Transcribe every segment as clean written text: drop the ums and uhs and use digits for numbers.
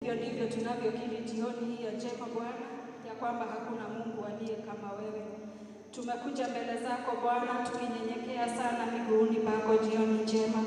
Hivyo ndivyo tunavyokiri jioni hii ya njema Bwana, ya kwamba hakuna Mungu aliye kama wewe. Tumekuja mbele zako Bwana tukinyenyekea sana miguuni pako jioni njema.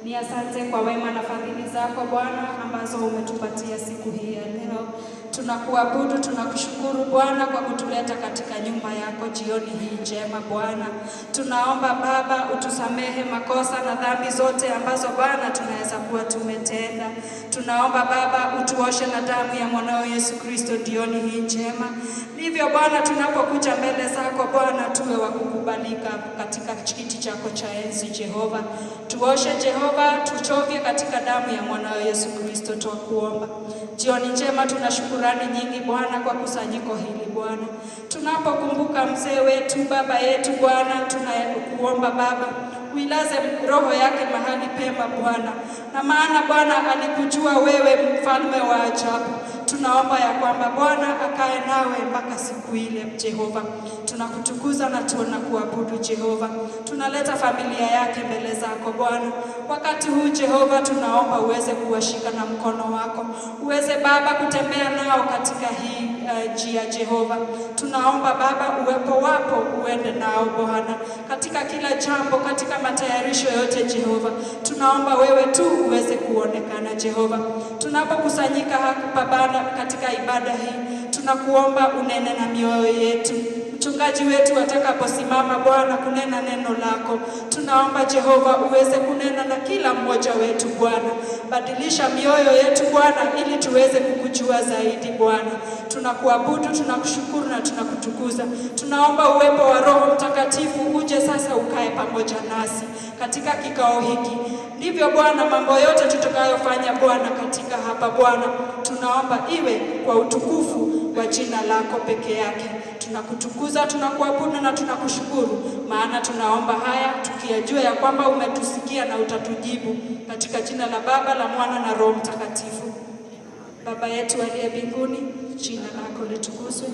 Ni asante kwa wema na fadhili zako Bwana ambazo umetupatia siku hii ya leo. Tunakuabudu, tunakushukuru Bwana kwa kutuleta katika nyumba yako jioni hii njema Bwana. Tunaomba Baba utusamehe makosa na dhambi zote ambazo Bwana tunaweza kuwa tumetenda. Tunaomba Baba utuoshe na damu ya mwanao Yesu Kristo jioni hii njema. Hivyo Bwana tunapokuja mbele zako Bwana tuwe wa kukubalika katika kiti chako cha enzi Jehova. Tuoshe Jehova, tuchovye katika damu ya mwanao Yesu Kristo twakuomba. Jioni njema tuna shukurani nyingi Bwana kwa kusanyiko hili Bwana. Tunapokumbuka mzee wetu, baba yetu Bwana, tunakuomba Baba uilaze roho yake mahali pema Bwana. Na maana Bwana alikujua wewe mfalme wa ajabu. Tunaomba ya kwamba Bwana akae nawe mpaka siku ile Jehova. Tunakutukuza na tunakuabudu Jehova. Tunaleta familia yake mbele zako Bwana. Wakati huu Jehova tunaomba uweze kuwashika na mkono wako. Uweze Baba kutembea nao katika hii njia Jehova. Tunaomba Baba uwepo wapo uende nao Bwana. Katika kila jambo, katika matayarisho yote Jehova. Tunaomba wewe tu uweze kuonekana Jehova. Tunapokusanyika hapa Baba katika ibada hii, tunakuomba unene na mioyo yetu. Mchungaji wetu atakaposimama Bwana kunena neno lako, tunaomba Jehova uweze kunena na kila mmoja wetu Bwana. Badilisha mioyo yetu Bwana ili tuweze kukujua zaidi Bwana. Tunakuabudu, tunakushukuru na tunakutukuza. Tunaomba uwepo wa Roho Mtakatifu uje sasa ukae pamoja nasi katika kikao hiki. Ndivyo Bwana mambo yote tutakayofanya Bwana katika hapa Bwana, tunaomba iwe kwa utukufu wa jina lako peke yake. Tunakutukuza, tunakuabudu na tunakushukuru, maana tunaomba haya tukiyajua ya kwamba umetusikia na utatujibu, katika jina la Baba, la Mwana na Roho Mtakatifu. Baba yetu aliye mbinguni, jina lako litukuzwe,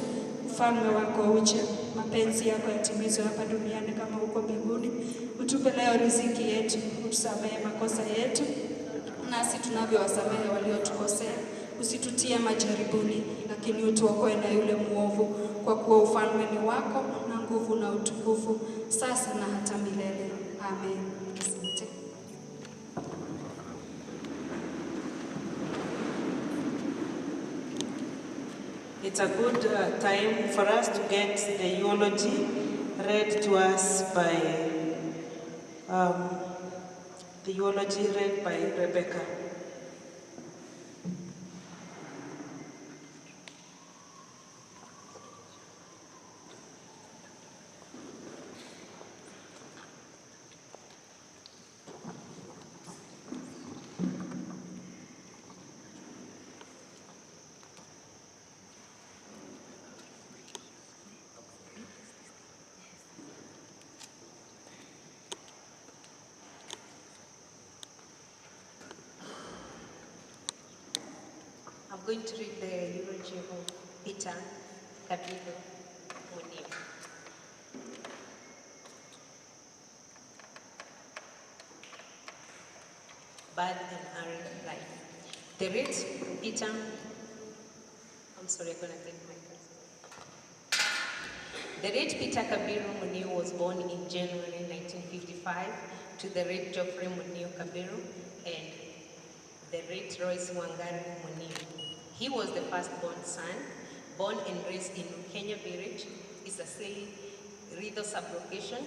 ufalme wako uje, mapenzi yako yatimizwe hapa duniani kama huko mbinguni. Utupe leo riziki yetu, utusamehe makosa yetu nasi tunavyowasamehe waliotukosea. Usitutie majaribuni, lakini utuokoe na yule muovu, kwa kuwa ufalme ni wako na nguvu na utukufu sasa na hata milele. Amen. Asante. It's a good time for us to get the eulogy read to us by Rebecca. I'm going to read the eulogy of Peter Kabiru Muniu. Birth and early life. The late Peter, I'm sorry, I'm going to take my class. The late Peter Kabiru Muniu was born in January 1955 to the late Geoffrey Muniu Kabiru and the late Royce Wangari Muniu. He was the firstborn son, born and raised in Kenya Village, Isasili, Ridho Sublocation,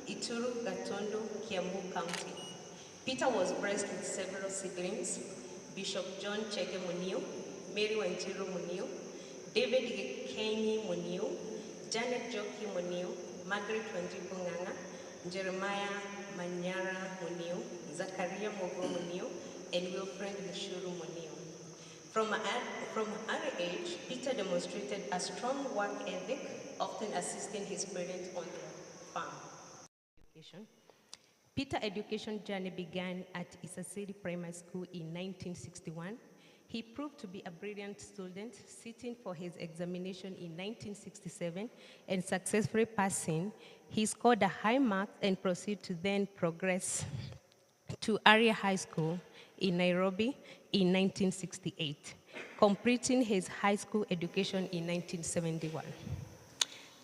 Ituru, Gatondo, Kiambu County. Peter was blessed with several siblings: Bishop John Chege Muniu, Mary Wanjiru Muniu, David Kenyi Muniu, Janet Joki Muniu, Margaret Wanjiru Nganga, Jeremiah Manyara Muniu, Zachariah Mogo Muniu, and Wilfred Mishuru Muniu. From an early age, Peter demonstrated a strong work ethic, often assisting his parents on their farm. Peter's education journey began at Isasili Primary School in 1961. He proved to be a brilliant student, sitting for his examination in 1967 and successfully passing. He scored a high mark and proceeded to then progress to Aria High School in Nairobi in 1968. completing his high school education in 1971.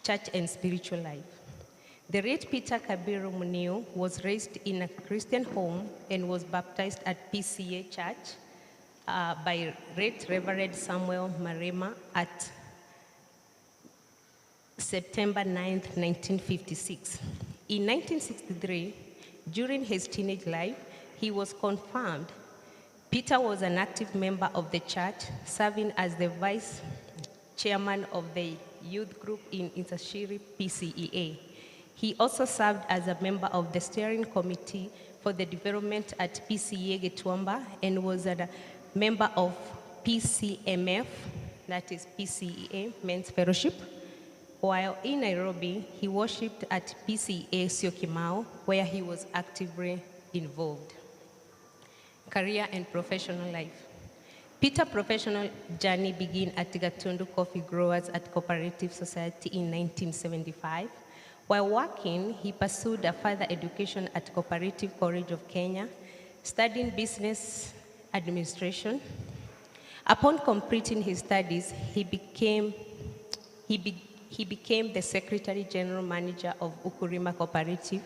Church and spiritual life. The late Peter Kabiru Muniu was raised in a Christian home and was baptized at PCA Church by late Reverend Samuel Marema at September 9, 1956. In 1963, during his teenage life, he was confirmed. Peter was an active member of the church, serving as the vice chairman of the youth group in Insashiri PCEA. He also served as a member of the steering committee for the development at PCEA Gituamba and was a member of PCMF, that is PCEA Men's Fellowship. While in Nairobi, he worshipped at PCA Syokimau, where he was actively involved. Career and professional life. Peter's professional journey began at Gatundu Coffee Growers at Cooperative Society in 1975. While working, he pursued a further education at Cooperative College of Kenya, studying business administration. Upon completing his studies, he became the Secretary General Manager of Ukurima Cooperative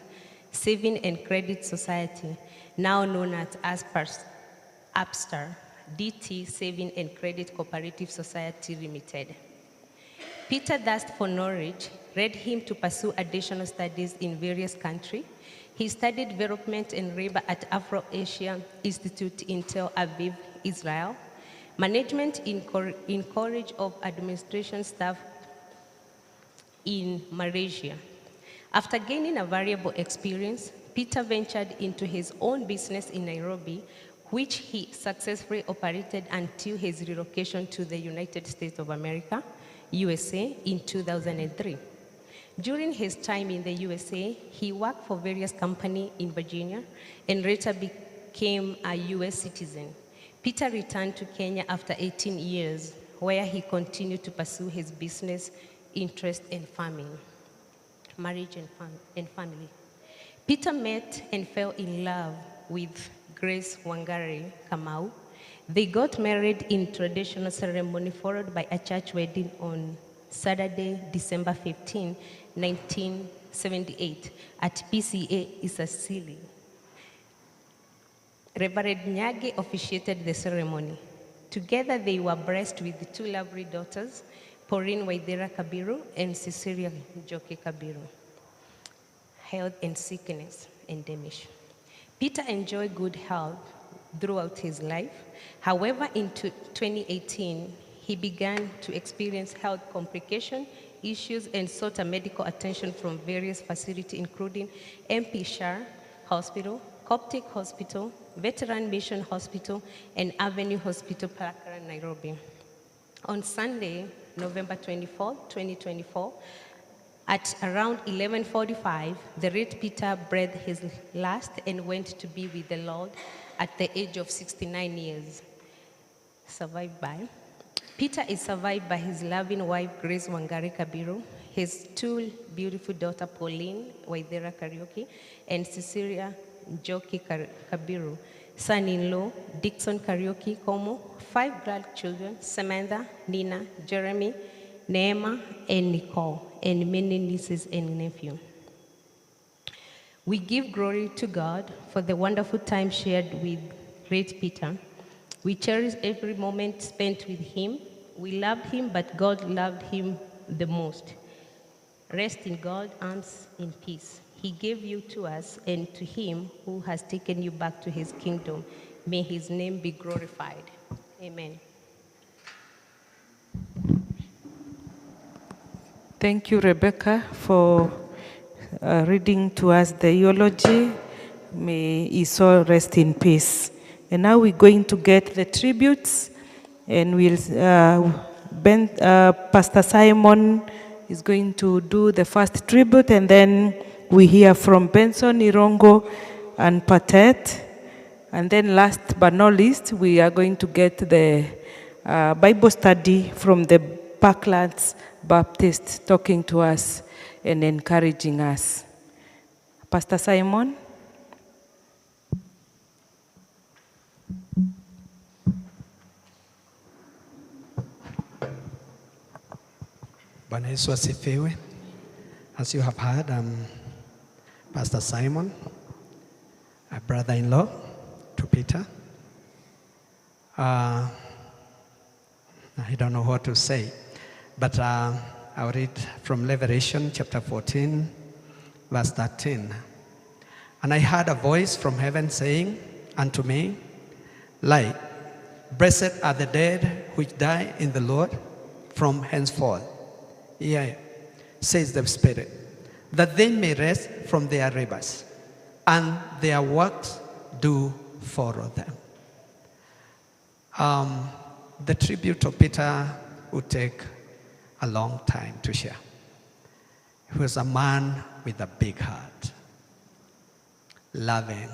Saving and Credit Society, now known as APSTAR, DT Saving and Credit Cooperative Society Limited. Peter's thirst for knowledge led him to pursue additional studies in various countries. He studied development and labor at Afro-Asia Institute in Tel Aviv, Israel, management in College of Administration staff in Malaysia. After gaining a valuable experience, Peter ventured into his own business in Nairobi, which he successfully operated until his relocation to the United States of America, USA, in 2003. During his time in the USA, he worked for various companies in Virginia and later became a US citizen. Peter returned to Kenya after 18 years, where he continued to pursue his business interest in farming, marriage and family. Peter met and fell in love with Grace Wangari Kamau. They got married in traditional ceremony followed by a church wedding on Saturday, December 15, 1978 at PCA Isasili. Reverend Nyage officiated the ceremony. Together they were blessed with two lovely daughters, Pauline Waithera Kabiru and Cecilia Njoki Kabiru. Health and sickness endemic. Peter enjoyed good health throughout his life. However, in 2018, he began to experience health complication issues and sought medical attention from various facilities, including MP Shah Hospital, Coptic Hospital, Veteran Mission Hospital, and Avenue Hospital, Palakara, Nairobi. On Sunday, November 24, 2024, at around 11:45, the late Peter breathed his last and went to be with the Lord at the age of 69 years. Peter is survived by his loving wife, Grace Wangari Kabiru, his two beautiful daughters, Pauline Waithera Kariuki and Cecilia Njoki Kabiru, son-in-law, Dixon Kariuki Komo, 5 grandchildren, Samantha, Nina, Jeremy, Neema, and Nicole, and many nieces and nephews. We give glory to God for the wonderful time shared with great Peter. We cherish every moment spent with him. We loved him, but God loved him the most. Rest in God's arms in peace. He gave you to us and to him who has taken you back to his kingdom. May his name be glorified. Amen. Thank you, Rebecca, for reading to us the eulogy. May his soul rest in peace. And now we're going to get the tributes, and Pastor Simon is going to do the first tribute, and then we hear from Benson, Irongo, and Patet. And then last but not least, we are going to get the Bible study from the Parklands Baptist talking to us and encouraging us. Pastor Simon. Bwana Yesu asifiwe. As you have heard, I'm Pastor Simon, a brother-in-law to Peter. I don't know what to say, but I'll read from Revelation chapter 14, verse 13. And I heard a voice from heaven saying unto me, Lie, blessed are the dead which die in the Lord from henceforth. Yea, says the Spirit, that they may rest from their labors, and their works do follow them. The tribute of Peter would take a long time to share. He was a man with a big heart, loving,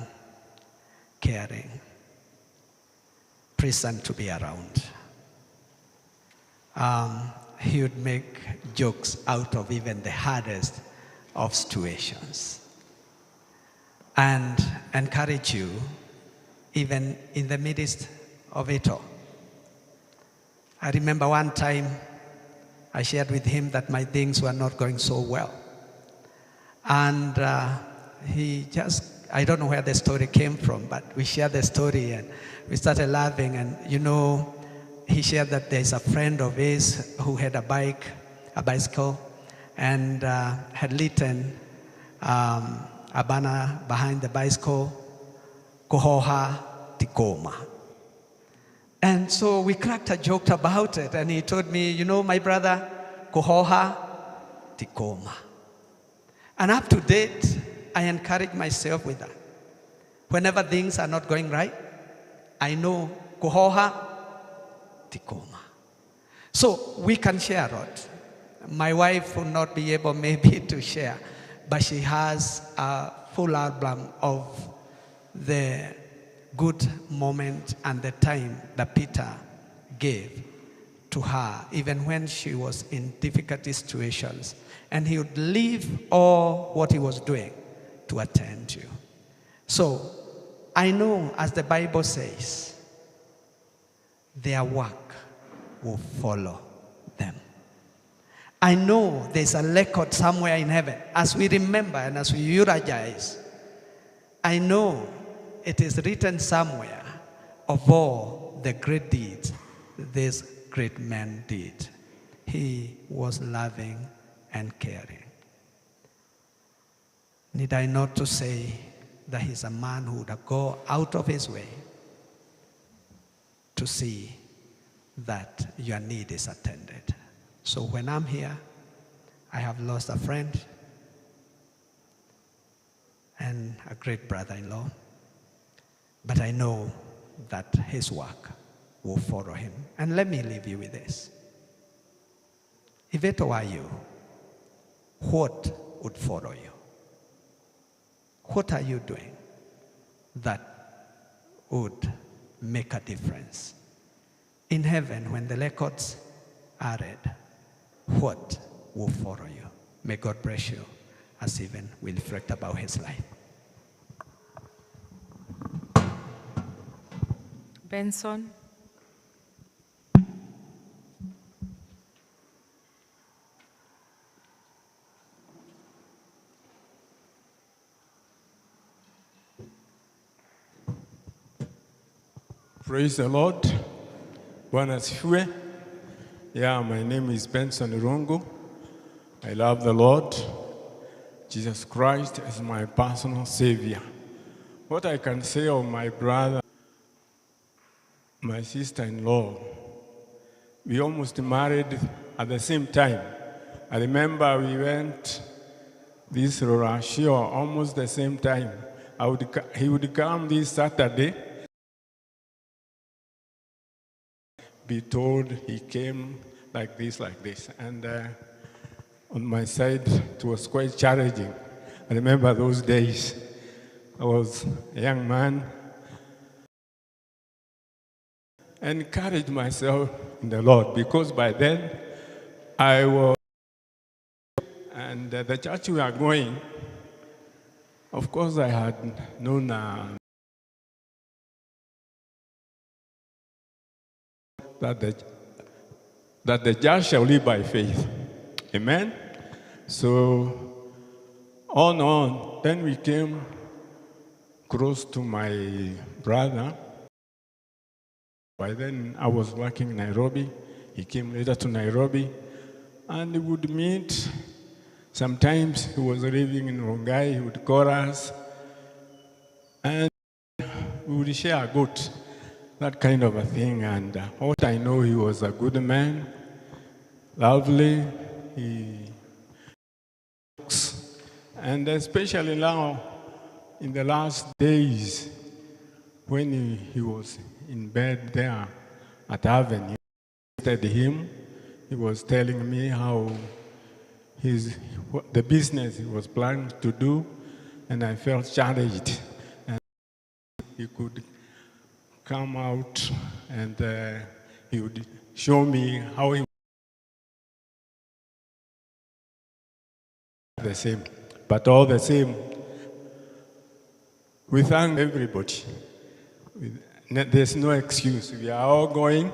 caring, pleasant to be around. He would make jokes out of even the hardest of situations and encourage you even in the midst of it all. I remember one time I shared with him that my things were not going so well. And he just, I don't know where the story came from, but we shared the story and we started laughing. And you know, he shared that there's a friend of his who had a bicycle, and had written a banner behind the bicycle, Kohoha Tikoma. And so we cracked a joke about it, and he told me, you know, my brother, Kohoha Tikoma. And up to date, I encourage myself with that. Whenever things are not going right, I know Kohoha Tikoma. So we can share a lot. My wife will not be able maybe to share, but she has a full album of the good moment and the time that Peter gave to her, even when she was in difficult situations. And he would leave all what he was doing to attend to you. So I know, as the Bible says, their work will follow them. I know there's a record somewhere in heaven. As we remember and as we eulogize, I know it is written somewhere of all the great deeds this great man did. He was loving and caring. Need I not to say that he's a man who would go out of his way to see that your need is attended. So when I'm here, I have lost a friend and a great brother-in-law, but I know that his work will follow him. And let me leave you with this. If it were you, what would follow you? What are you doing that would make a difference? In heaven, when the records are read, what will follow you? May God bless you as even we reflect about his life. Benson. Praise the Lord. Bwana asifiwe. Yeah, my name is Benson Irungu. I love the Lord. Jesus Christ is my personal Savior. What I can say of my brother, my sister-in-law, we almost married at the same time. I remember we went this Russia almost the same time. He would come this Saturday, be told he came like this. And on my side, it was quite challenging. I remember those days. I was a young man. I encouraged myself in the Lord because by then I was, and the church we are going, of course I had known that the just shall live by faith. Amen. So on, then we came close to my brother. By then I was working in Nairobi. He came later to Nairobi and we would meet. Sometimes he was living in Rongai, he would call us and we would share a goat, that kind of a thing. And what I know, he was a good man, lovely, and especially now in the last days when he was in bed there at Avenue, he was telling me how the business he was planning to do, and I felt challenged. And he could come out and he would show me how he was the same. But all the same, we thank everybody. There's no excuse. We are all going.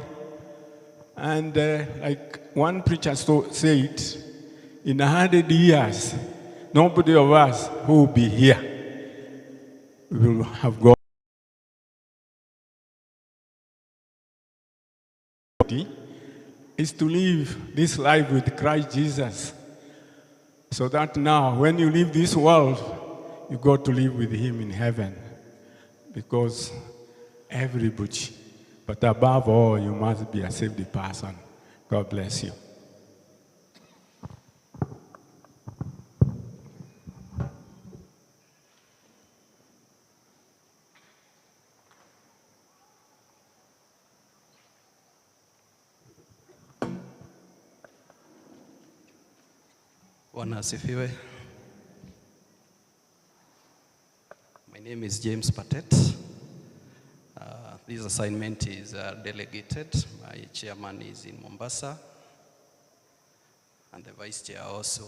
And like one preacher said, in 100 years, nobody of us who will be here will have gone. Is to live this life with Christ Jesus, so that now when you leave this world, you go to live with him in heaven, because everybody, but above all, you must be a saved person. God bless you. Bwana asifiwe. My name is James Patet. This assignment is delegated. My chairman is in Mombasa, and the vice chair also.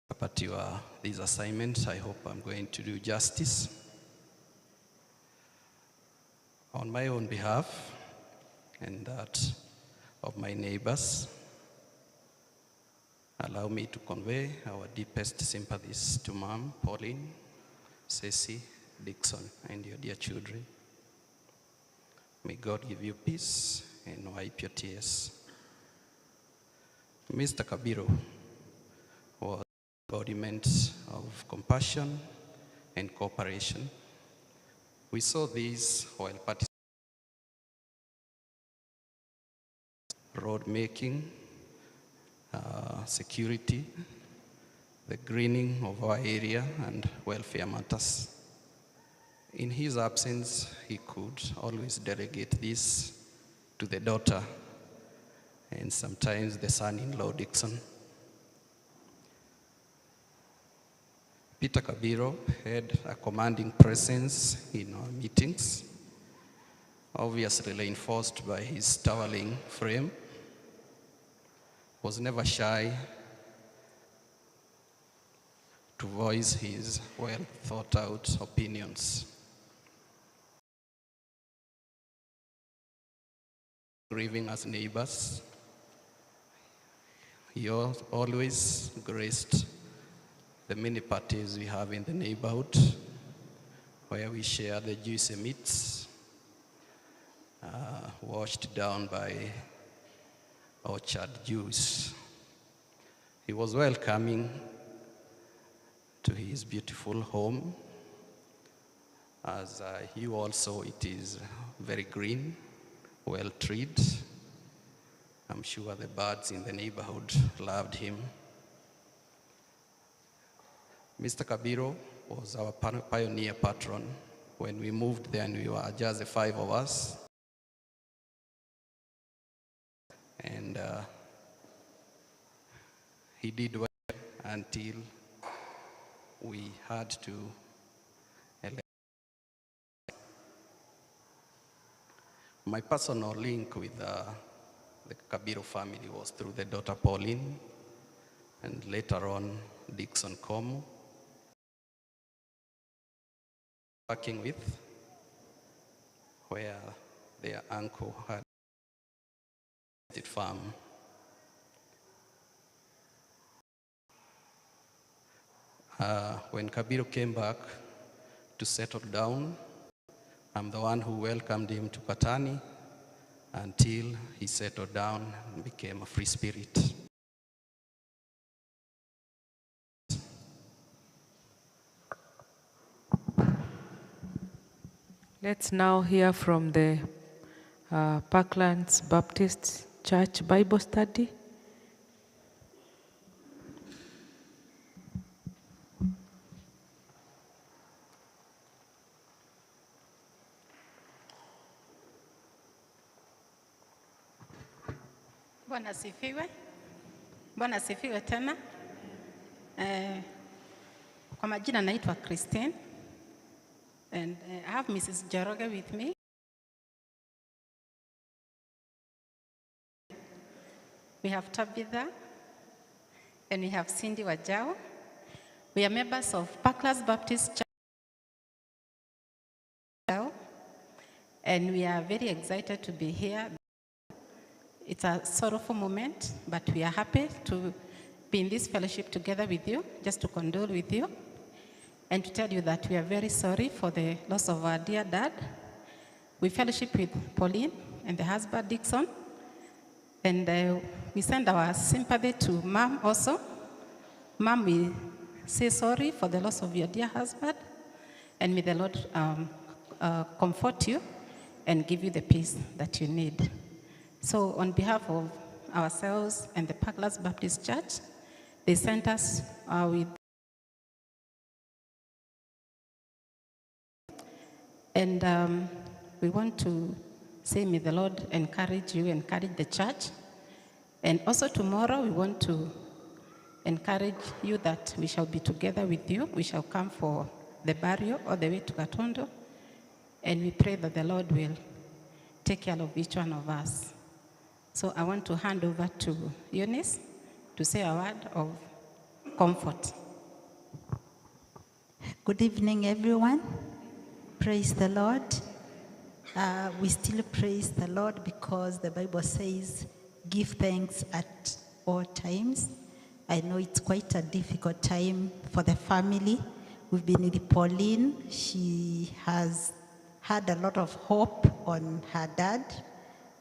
Kapatiwa this assignment, I hope I'm going to do justice. On my own behalf and that of my neighbors, allow me to convey our deepest sympathies to Mom, Pauline, Ceci, Dixon, and your dear children. May God give you peace and wipe your tears. Mr. Kabiru was an embodiment of compassion and cooperation. We saw this while participating in road making, security, the greening of our area, and welfare matters. In his absence, he could always delegate this to the daughter and sometimes the son-in-law, Dixon. Peter Kabiru had a commanding presence in our meetings, obviously reinforced by his towering frame. Was never shy to voice his well-thought-out opinions. Grieving as neighbors, he always graced the many parties we have in the neighborhood, where we share the juicy meats, washed down by orchard juice. He was welcoming to his beautiful home. As you also, it is very green, well treed. I'm sure the birds in the neighborhood loved him. Mr. Kabiru was our pioneer patron. When we moved there, and we were just the 5 of us. And he did well until we had to elect. My personal link with the Kabiru family was through the daughter Pauline, and later on Dixon Como, working with, where their uncle had a farm. When Kabiru came back to settle down, I'm the one who welcomed him to Patani until he settled down and became a free spirit. Let's now hear from the Parklands Baptist Church Bible Study. Bwana asifiwe. Bwana asifiwe tena. Kwa majina naitwa Christine and I have Mrs. Joroge with me. We have Tabitha and we have Cindy Wajao. We are members of Parklands Baptist Church and we are very excited to be here. It's a sorrowful moment, but we are happy to be in this fellowship together with you, just to condole with you, and to tell you that we are very sorry for the loss of our dear dad. We fellowship with Pauline and the husband, Dixon, and we send our sympathy to Mom also. Mom, we say sorry for the loss of your dear husband, and may the Lord comfort you and give you the peace that you need. So on behalf of ourselves and the Parklands Baptist Church, they sent us with, and we want to say may the Lord encourage you, encourage the church. And also tomorrow we want to encourage you that we shall be together with you. We shall come for the burial all the way to Gatondo. And we pray that the Lord will take care of each one of us. So I want to hand over to Eunice to say a word of comfort. Good evening, everyone. Praise the Lord. We still praise the Lord because the Bible says, give thanks at all times. I know it's quite a difficult time for the family. We've been with Pauline. She has had a lot of hope on her dad.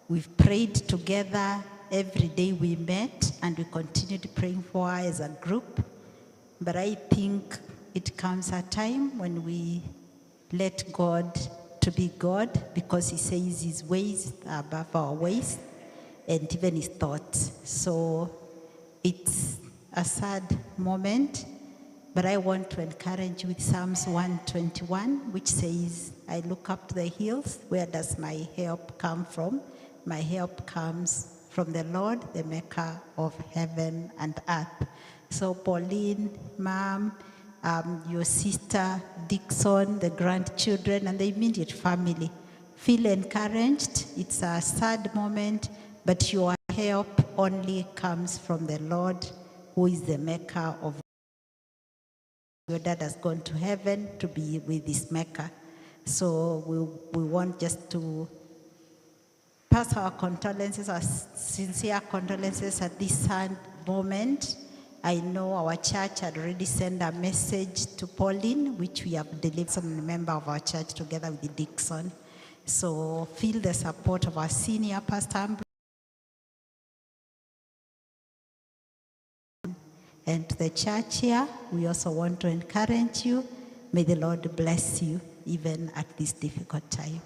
We've prayed together every day we met, and we continued praying for her as a group. But I think it comes a time when we let God to be God, because he says his ways are above our ways and even his thoughts. So it's a sad moment, but I want to encourage you with Psalms 121, which says, I look up to the hills. Where does my help come from? My help comes from the Lord, the maker of heaven and earth. So Pauline, Mom, your sister, Dixon, the grandchildren, and the immediate family, feel encouraged. It's a sad moment, but your help only comes from the Lord, who is the maker of. Your dad has gone to heaven to be with his maker. So we want just to pass our condolences, our sincere condolences at this sad moment. I know our church had already sent a message to Pauline, which we have delivered to a member of our church together with Dixon. So feel the support of our senior pastor. And to the church here, we also want to encourage you. May the Lord bless you even at this difficult time.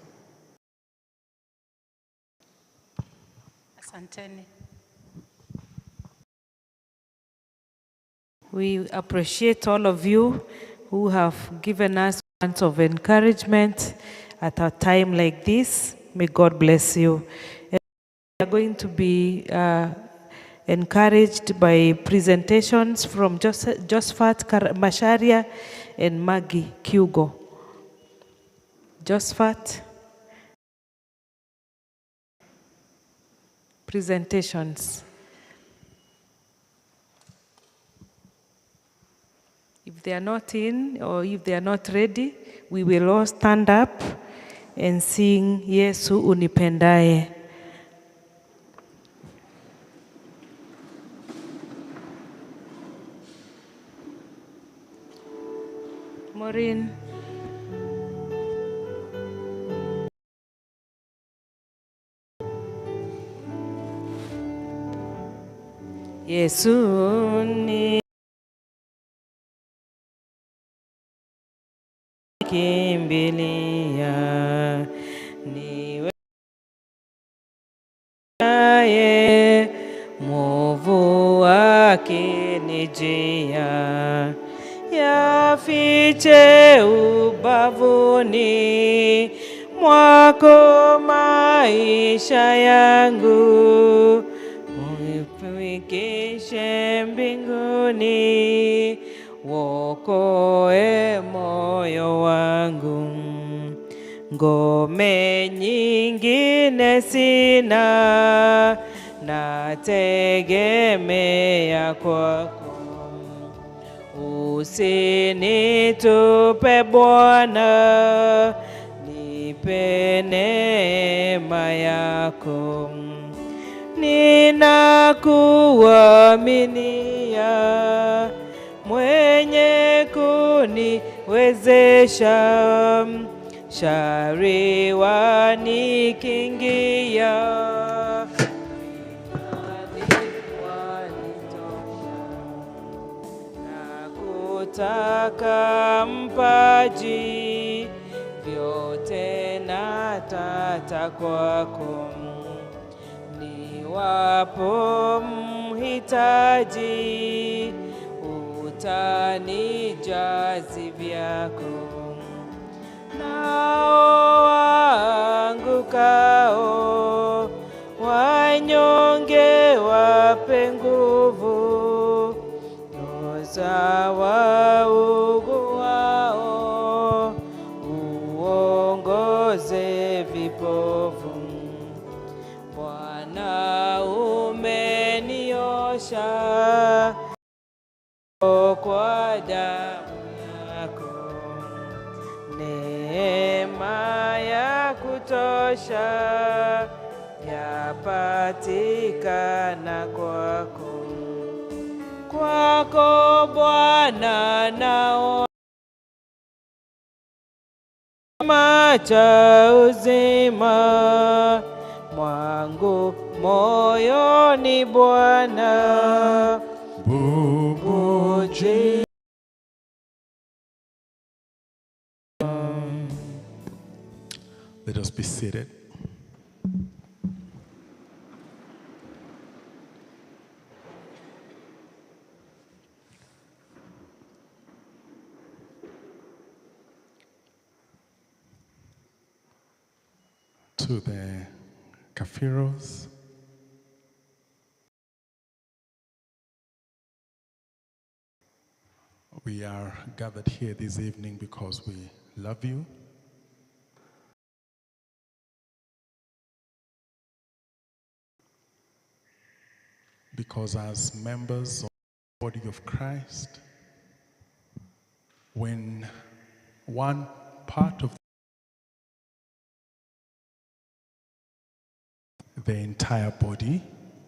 Asanteni. We appreciate all of you who have given us words of encouragement at a time like this. May God bless you. And we are going to be encouraged by presentations from Josephat Masharia and Maggie Kugo. Josephat. Presentations. If they are not in or if they are not ready, we will all stand up and sing Yesu Unipendaye. Maureen. Yesu ni kimbilia, niwe naye mwovu akinijia, yafiche ubavuni mwako maisha yangu, unifikishe mbinguni, wokoe moyo wangu. Ngome nyingine sina, nategemea kwako. Usinitupe Bwana, nipe neema yako. Ninakuaminia, mwenye kuniwezesha, shari wanikingia, nakutaka mpaji, vyote natata kwako. Niwapo mhitaji, utanijazi vyako. Nao waangukao, wanyonge wape nguvu, nyoza wauguao, uongoze vipofu. Bwana umeniosha kwa damu yako, neema ya kutosha yapatikana kwako. Kwako Bwana naomba cha uzima mwangu, moyoni Bwana bubuje. Let us be seated. To the Kabiros, we are gathered here this evening because we love you. Because as members of the body of Christ, when one part of the entire body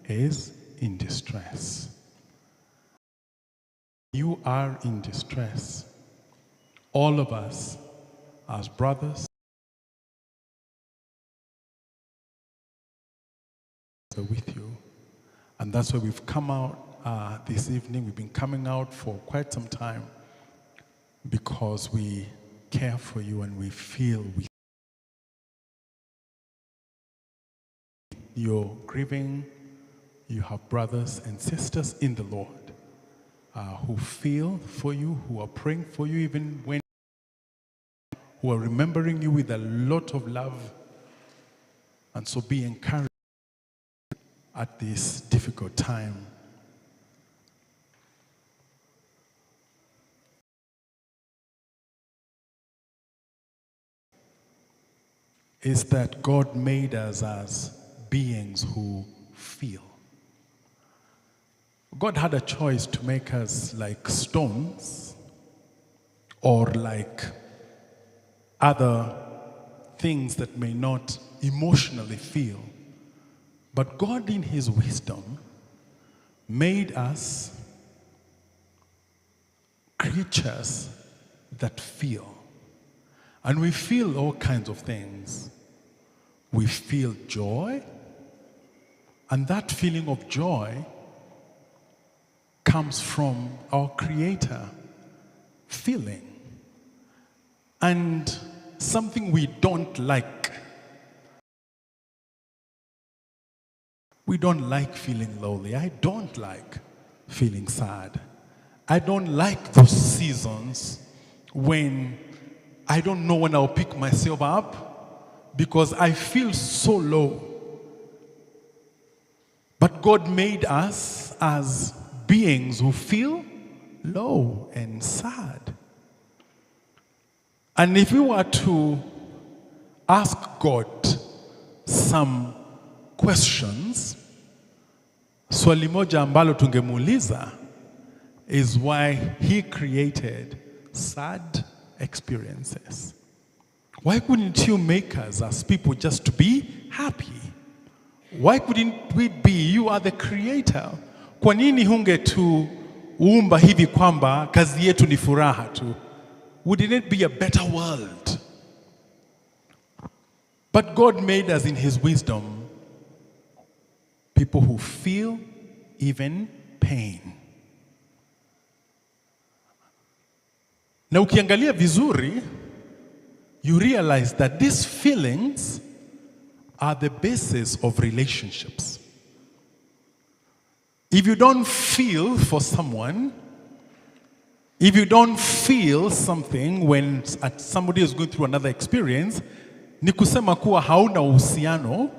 is in distress. You are in distress. All of us, as brothers, are with you. And that's why we've come out this evening. We've been coming out for quite some time because we care for you and we feel with you're grieving. You have brothers and sisters in the Lord who feel for you, who are praying for you, even when who are remembering you with a lot of love. And so be encouraged at this difficult time. Is that God made us as beings who feel. God had a choice to make us like stones or like other things that may not emotionally feel. But God in his wisdom made us creatures that feel. And we feel all kinds of things. We feel joy, and that feeling of joy comes from our Creator feeling. And something we don't like. We don't like feeling lonely. I don't like feeling sad. I don't like those seasons when I don't know when I'll pick myself up because I feel so low. But God made us as beings who feel low and sad. And if we were to ask God some questions, swali moja ambalo tungemuuliza is why he created sad experiences. Why couldn't you make us as people just to be happy? Why couldn't we be, you are the creator? Kwa nini hungetuumba hivi kwamba kazi yetu ni furaha tu? Wouldn't it be a better world? But God made us in his wisdom people who feel even pain. Na ukiangalia vizuri, you realize that these feelings are the basis of relationships. If you don't feel for someone, if you don't feel something when somebody is going through another experience, ni kusema kuwa hauna uhusiano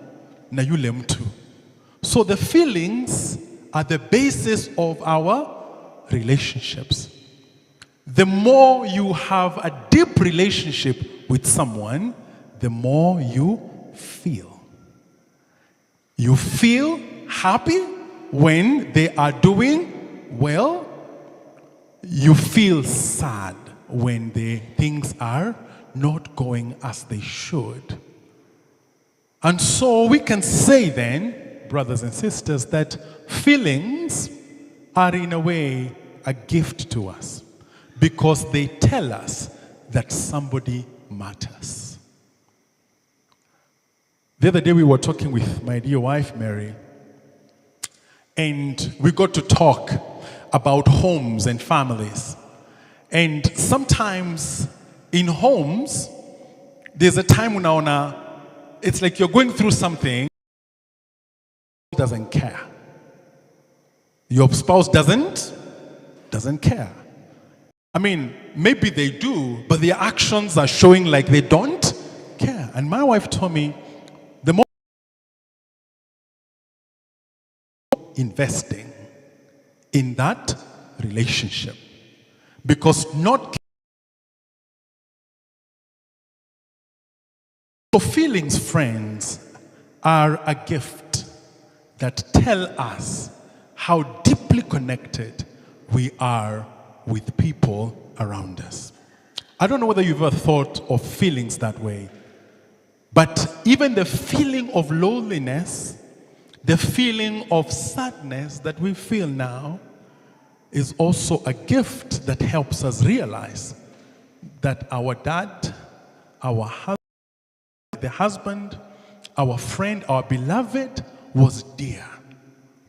na yule mtu. So the feelings are the basis of our relationships. The more you have a deep relationship with someone, the more you feel. You feel happy when they are doing well. You feel sad when things are not going as they should. And so we can say then, brothers and sisters, that feelings are in a way a gift to us because they tell us that somebody matters. The other day we were talking with my dear wife, Mary, and we got to talk about homes and families. And sometimes in homes, there's a time when it's like you're going through something, doesn't care. Your spouse doesn't care. I mean, maybe they do, but their actions are showing like they don't care. And my wife told me, the more investing in that relationship, because not so feelings, friends, are a gift that tell us how deeply connected we are with people around us. I don't know whether you've ever thought of feelings that way, but even the feeling of loneliness, the feeling of sadness that we feel now is also a gift that helps us realize that our dad, our husband, the husband, our friend, our beloved was dear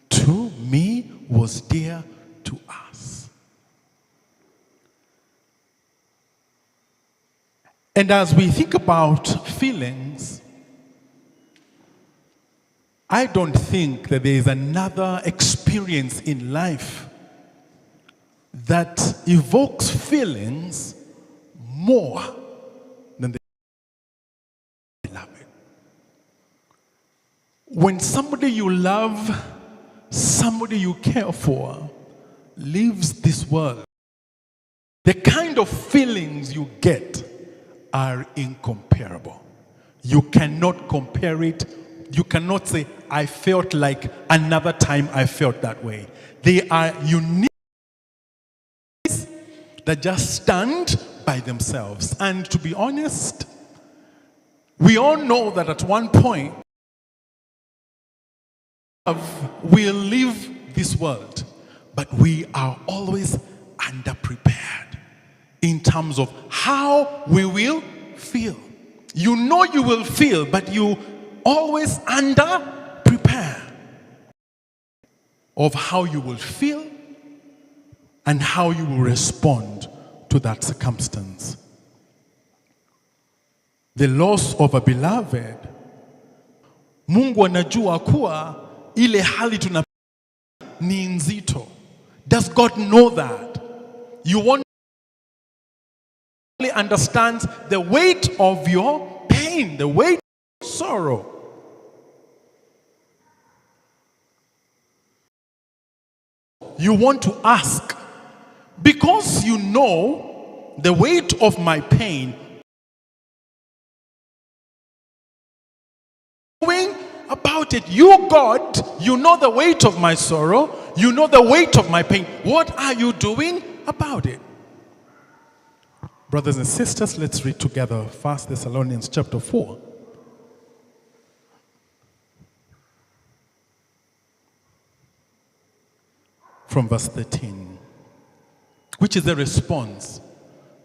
to me, was dear to us. And as we think about feelings, I don't think that there is another experience in life that evokes feelings more than the beloved. When somebody you love, somebody you care for, leaves this world, the kind of feelings you get are incomparable. You cannot compare it. You cannot say, I felt like another time I felt that way. They are unique that just stand by themselves. And to be honest, we all know that at one point, we'll leave this world, but we are always underprepared in terms of how we will feel. You know you will feel, but you always under prepare of how you will feel and how you will respond to that circumstance. The loss of a beloved, Mungu anajua kuwa ile hali tuna ni nzito. Does God know that? You won't understand the weight of your pain, the weight of sorrow. You want to ask, because you know the weight of my pain, about it. You, God, you know the weight of my sorrow, you know the weight of my pain. What are you doing about it? Brothers and sisters, let's read together 1 Thessalonians chapter 4. From verse 13, which is a response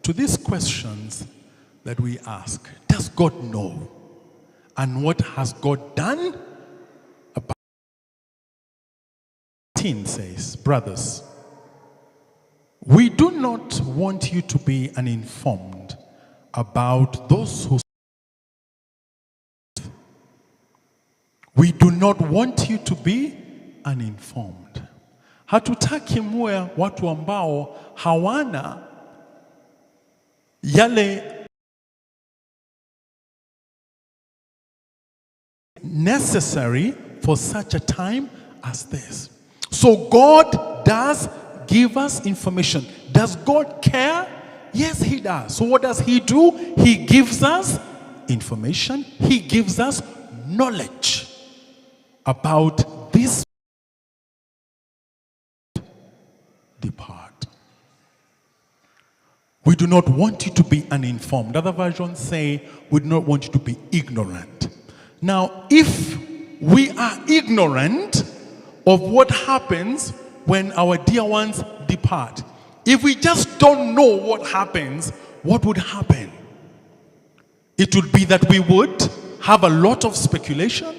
to these questions that we ask. Does God know? And what has God done about it? 13 says, brothers, we do not want you to be uninformed about those who. We do not want you to be uninformed. Hatutaki muwe watu ambao hawana yale necessary for such a time as this. So God does give us information. Does God care? Yes, he does. So what does he do? He gives us information. He gives us knowledge about this depart. We do not want you to be uninformed. Other versions say we do not want you to be ignorant. Now, if we are ignorant of what happens when our dear ones depart, if we just don't know what happens, what would happen? It would be that we would have a lot of speculation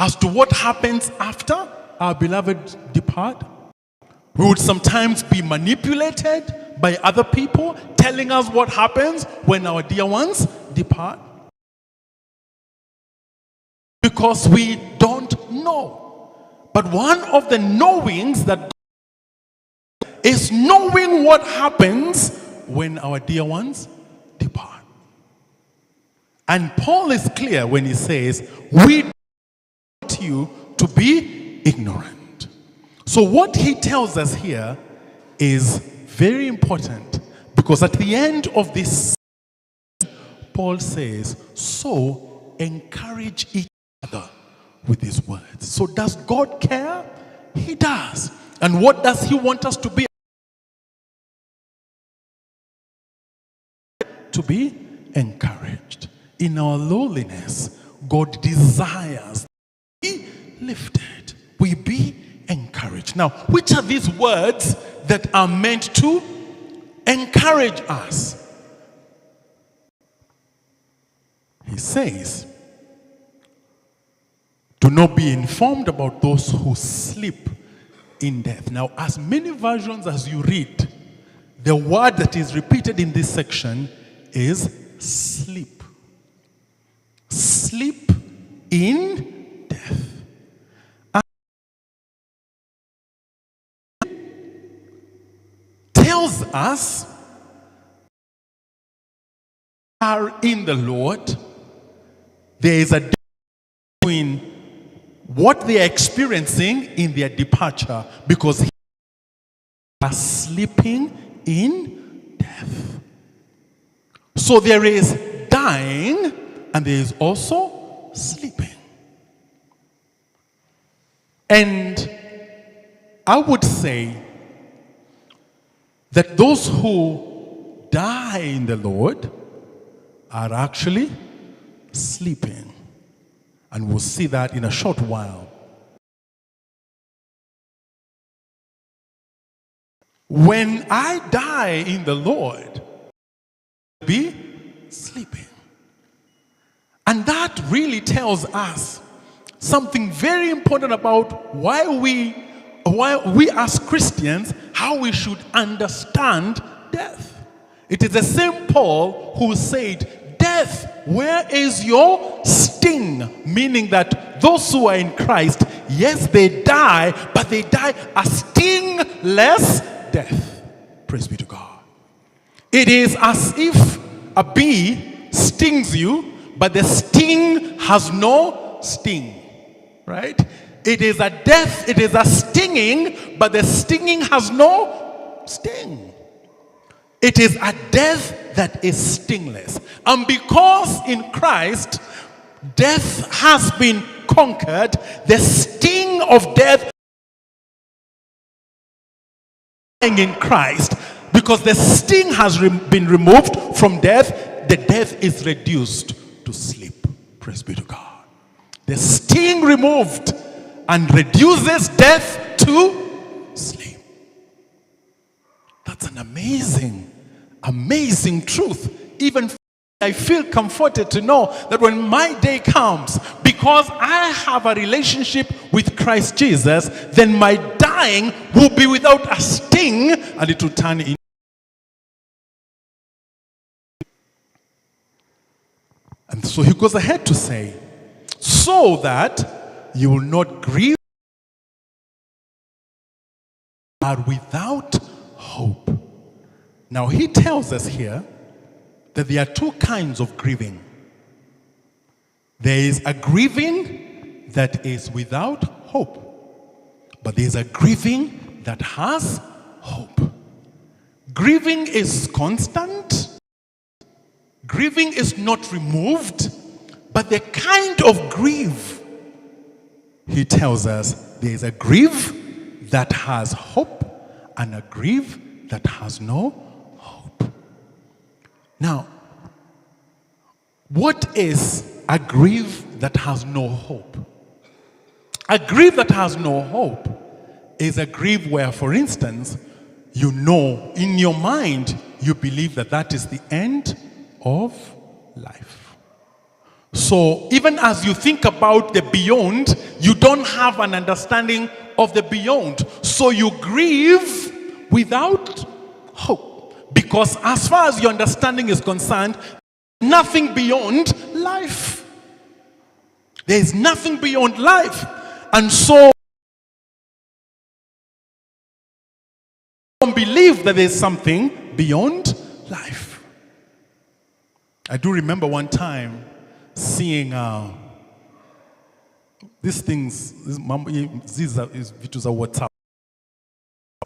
as to what happens after our beloved depart. We would sometimes be manipulated by other people telling us what happens when our dear ones depart. Because we don't know. But one of the knowings that is knowing what happens when our dear ones depart. And Paul is clear when he says, we don't want you to be ignorant. So what he tells us here is very important, because at the end of this, Paul says, so encourage each other with his words. So does God care? He does. And what does he want us to be? To be encouraged. In our lowliness, God desires we be lifted. We be encouraged. Now, which are these words that are meant to encourage us? He says, do not be informed about those who sleep in death. Now, as many versions as you read, the word that is repeated in this section is sleep. Sleep in death. Tells us are in the Lord. There is a difference between what they are experiencing in their departure, because they are sleeping in death. So there is dying and there is also sleeping. And I would say that those who die in the Lord are actually sleeping. And we'll see that in a short while. When I die in the Lord, be sleeping. And that really tells us something very important about why we as Christians, how we should understand death. It is the same Paul who said, death, where is your sting? Meaning that those who are in Christ, yes, they die, but they die a stingless death. Praise be to God. It is as if a bee stings you, but the sting has no sting, right? It is a death, it is a stinging, but the stinging has no sting. It is a death that is stingless. And because in Christ, death has been conquered, the sting of death in Christ, because the sting has been removed from death, the death is reduced to sleep. Praise be to God. The sting removed and reduces death to sleep. That's an amazing, amazing truth. Even I feel comforted to know that when my day comes, because I have a relationship with Christ Jesus, then my dying will be without a sting and it will turn in. And so he goes ahead to say, so that you will not grieve are without hope. Now he tells us here that there are two kinds of grieving. There is a grieving that is without hope, but there is a grieving that has hope. Grieving is constant. Grieving is not removed, but the kind of grief, he tells us, there is a grief that has hope and a grief that has no hope. Now, what is a grief that has no hope? A grief that has no hope is a grief where, for instance, you know in your mind, you believe that that is the end of life. So even as you think about the beyond, you don't have an understanding of the beyond. So you grieve without hope. Because as far as your understanding is concerned, nothing beyond life. There is nothing beyond life. And so don't believe that there is something beyond life. I do remember one time seeing these things, these are WhatsApp,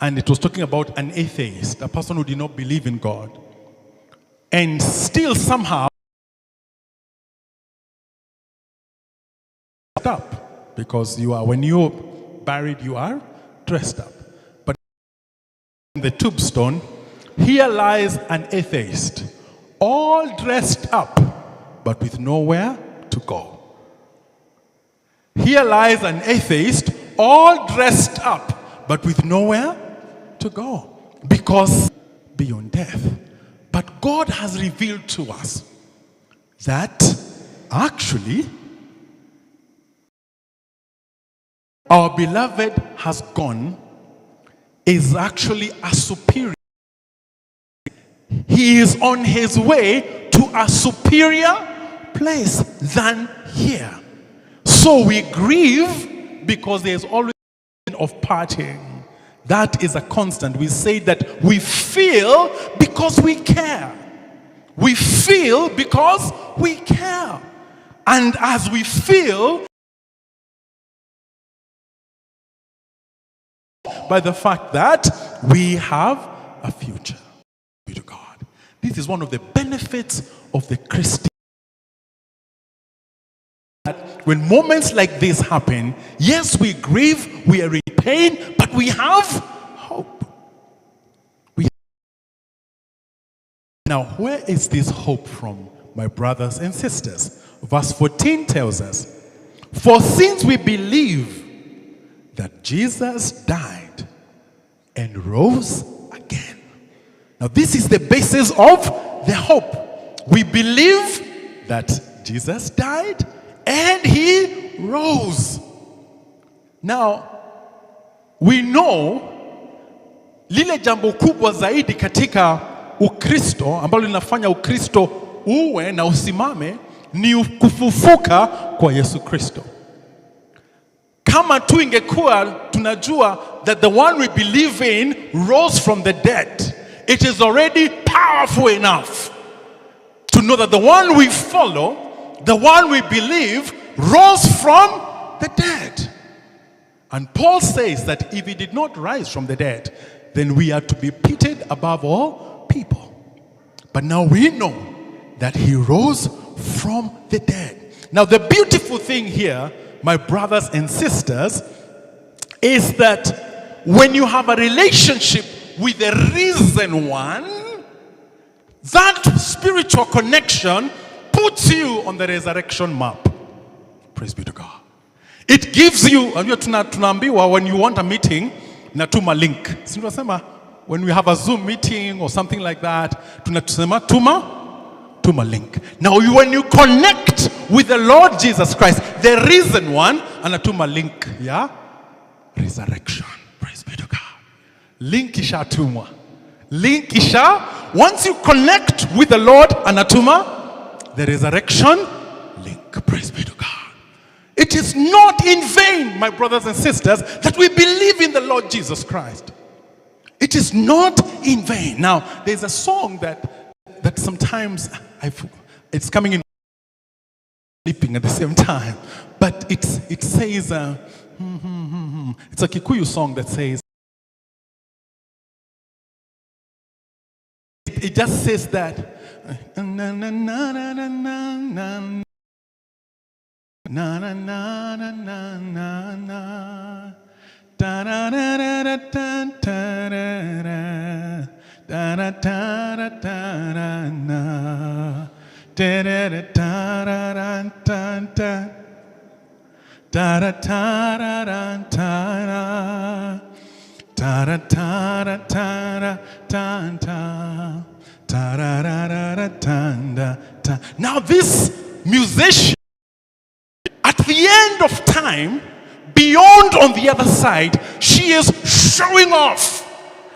and it was talking about an atheist, a person who did not believe in God, and still somehow up, because you are, when you're buried, you are dressed up. But in the tombstone, here lies an atheist, all dressed up, but with nowhere to go. Here lies an atheist, all dressed up, but with nowhere to go, because beyond death. But God has revealed to us that actually our beloved has gone is actually a superior. He is on his way to a superior place than here. So we grieve because there's always of parting. That is a constant. We say that we feel because we care. We feel because we care. And as we feel, by the fact that we have a future. Be to God. This is one of the benefits of the Christian. When moments like this happen, yes, we grieve, we are in pain, but we have hope. Now, where is this hope from, my brothers and sisters? Verse 14 tells us, for since we believe that Jesus died and rose again. Now, this is the basis of the hope. we believe that Jesus died and he rose. Now, we know lile jambo kubwa zaidi katika Ukristo ambalo linafanya Ukristo uwe na usimame ni kufufuka kwa Yesu Kristo. Kama tu ingekuwa tunajua that the one we believe in rose from the dead, it is already powerful enough to know that the one we follow, the one we believe, rose from the dead. And Paul says that if he did not rise from the dead, then we are to be pitied above all people. But now we know that he rose from the dead. Now the beautiful thing here, my brothers and sisters, is that when you have a relationship with the risen one, that spiritual connection puts you on the resurrection map. Praise be to God. It gives you, tunaambiwa when you want a meeting, natuma link. Si tunasema when we have a Zoom meeting or something like that, tunasema tuma link. Now when you connect with the Lord Jesus Christ, the risen one, anatuma link, yeah? Resurrection. Praise be to God. Link ishatumwa. Link isha. Once you connect with the Lord, anatuma the resurrection link. Praise be to God. It is not in vain, my brothers and sisters, that we believe in the Lord Jesus Christ. It is not in vain. Now, there's a song that sometimes it's coming in sleeping at the same time, but it says, it's a Kikuyu song that says, it just says that, na na na na na na na na na na na na da da da da da da da da da da na da da da da da da da da da da da. Now this musician, at the end of time, beyond on the other side, she is showing off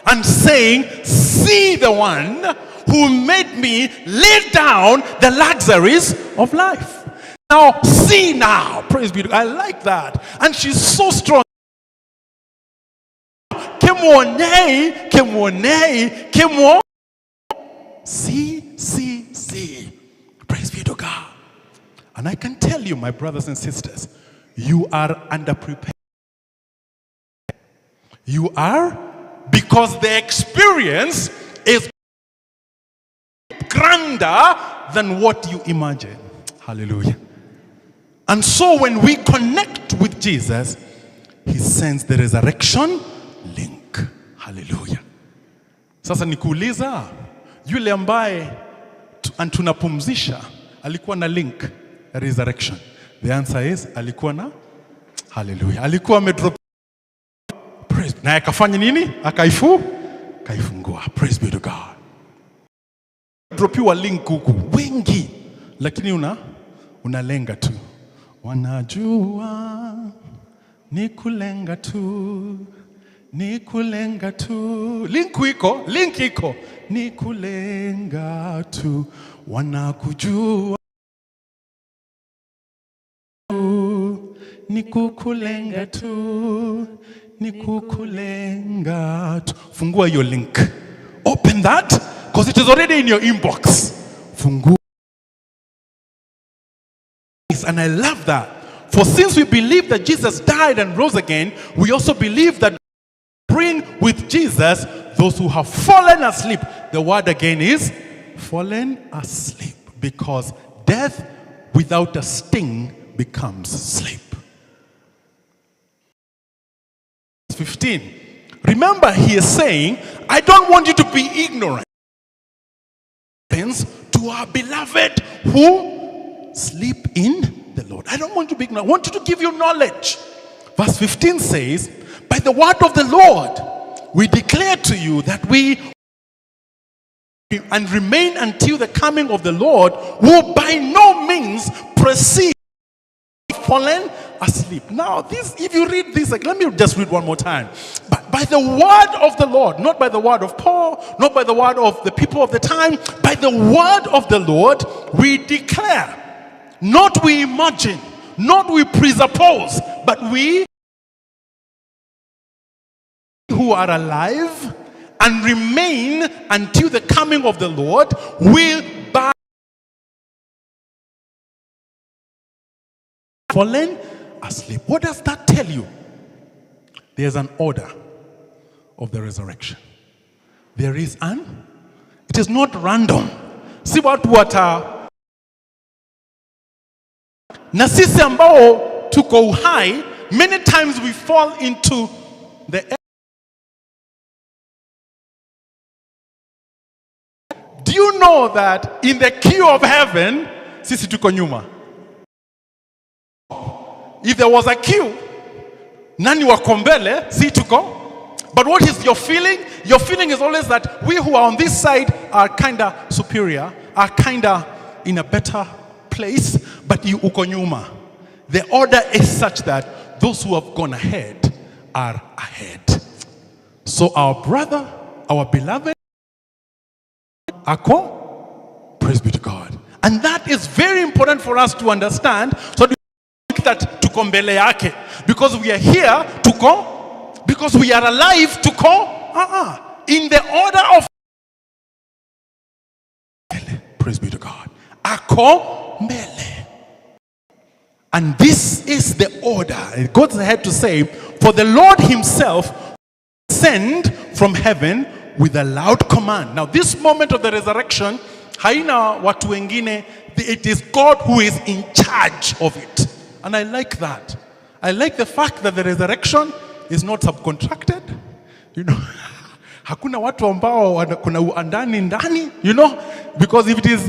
and saying, see the one who made me lay down the luxuries of life. Now, see now. Praise be to God. I like that. And she's so strong. See. Praise be to God. And I can tell you, my brothers and sisters, you are underprepared. You are, because the experience is grander than what you imagine. Hallelujah. And so when we connect with Jesus, he sends the resurrection link. Hallelujah. Sasa nikuuliza, yule ambaye tunapumzisha alikuwa na link resurrection. The answer is alikuwa na hallelujah. Alikuwa amedrop praise. Na akafanya nini? Kaifungua. Praise be to God. Dropiwa link huku wengi, lakini unalenga tu. Wanajua nikulenga tu. Link iko. Nikulenga tu. Wanakujua. Nikukulenga tu. Fungua your link. Open that, because it is already in your inbox. Fungua. And I love that. For since we believe that Jesus died and rose again, we also believe that bring with Jesus those who have fallen asleep. The word again is fallen asleep, because death without a sting becomes sleep. 15. Remember, he is saying, I don't want you to be ignorant to our beloved who sleep in the Lord. I don't want you to be ignorant. I want you to give you knowledge. Verse 15 says, by the word of the Lord, we declare to you that we and remain until the coming of the Lord will by no means precede fallen asleep. Now, this, if you read this, like, let me just read one more time. But by the word of the Lord, not by the word of Paul, not by the word of the people of the time, by the word of the Lord, we declare, not we imagine, not we presuppose, but we who are alive and remain until the coming of the Lord will by fallen asleep. What does that tell you? There's an order of the resurrection. There is it is not random. See what na sisi ambao tuko uhai, many times we fall into the. Do you know that in the queue of heaven, sisi tuko nyuma? If there was a queue, nani wako mbele, si tuko. But what is your feeling? Your feeling is always that we who are on this side are kind of superior, are kind of in a better place, but you uko nyuma. The order is such that those who have gone ahead are ahead. So our brother, our beloved, ako, praise be to God. And that is very important for us to understand. So that tuko mbele yake, because we are here tuko, because we are alive tuko, in the order of, praise be to God, ako mbele. And this is the order. It goes ahead to say, for the Lord himself send from heaven with a loud command. Now this moment of the resurrection, haina watu wengine, it is God who is in charge of it. And I like that. I like the fact that the resurrection is not subcontracted. You know, hakuna watu ambao kuna uandani ndani, you know, because if it is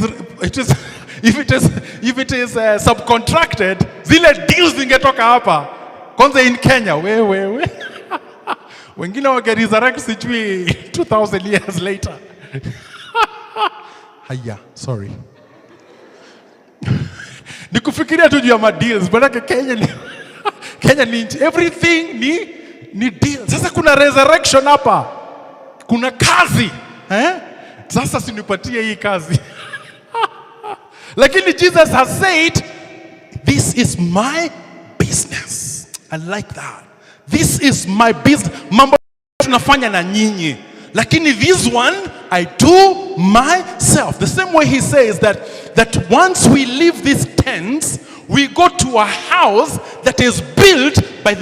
subcontracted, zile deals zingetoka hapa. Kwanza in Kenya, we. Wengine wage resurrect sijui 2000 years later. Haya, sorry. Nikufikiria tu juu ya deals, but Kenya ni everything ni deal. Sasa kuna resurrection hapa. Kuna kazi, Sasa sinipatie hii kazi. Lakini Jesus has said, this is my business. I like that. This is my business. Mambo tunafanya na nyinyi. Lakini this one, I do myself. The same way he says that once we leave these tents, we go to a house that is built by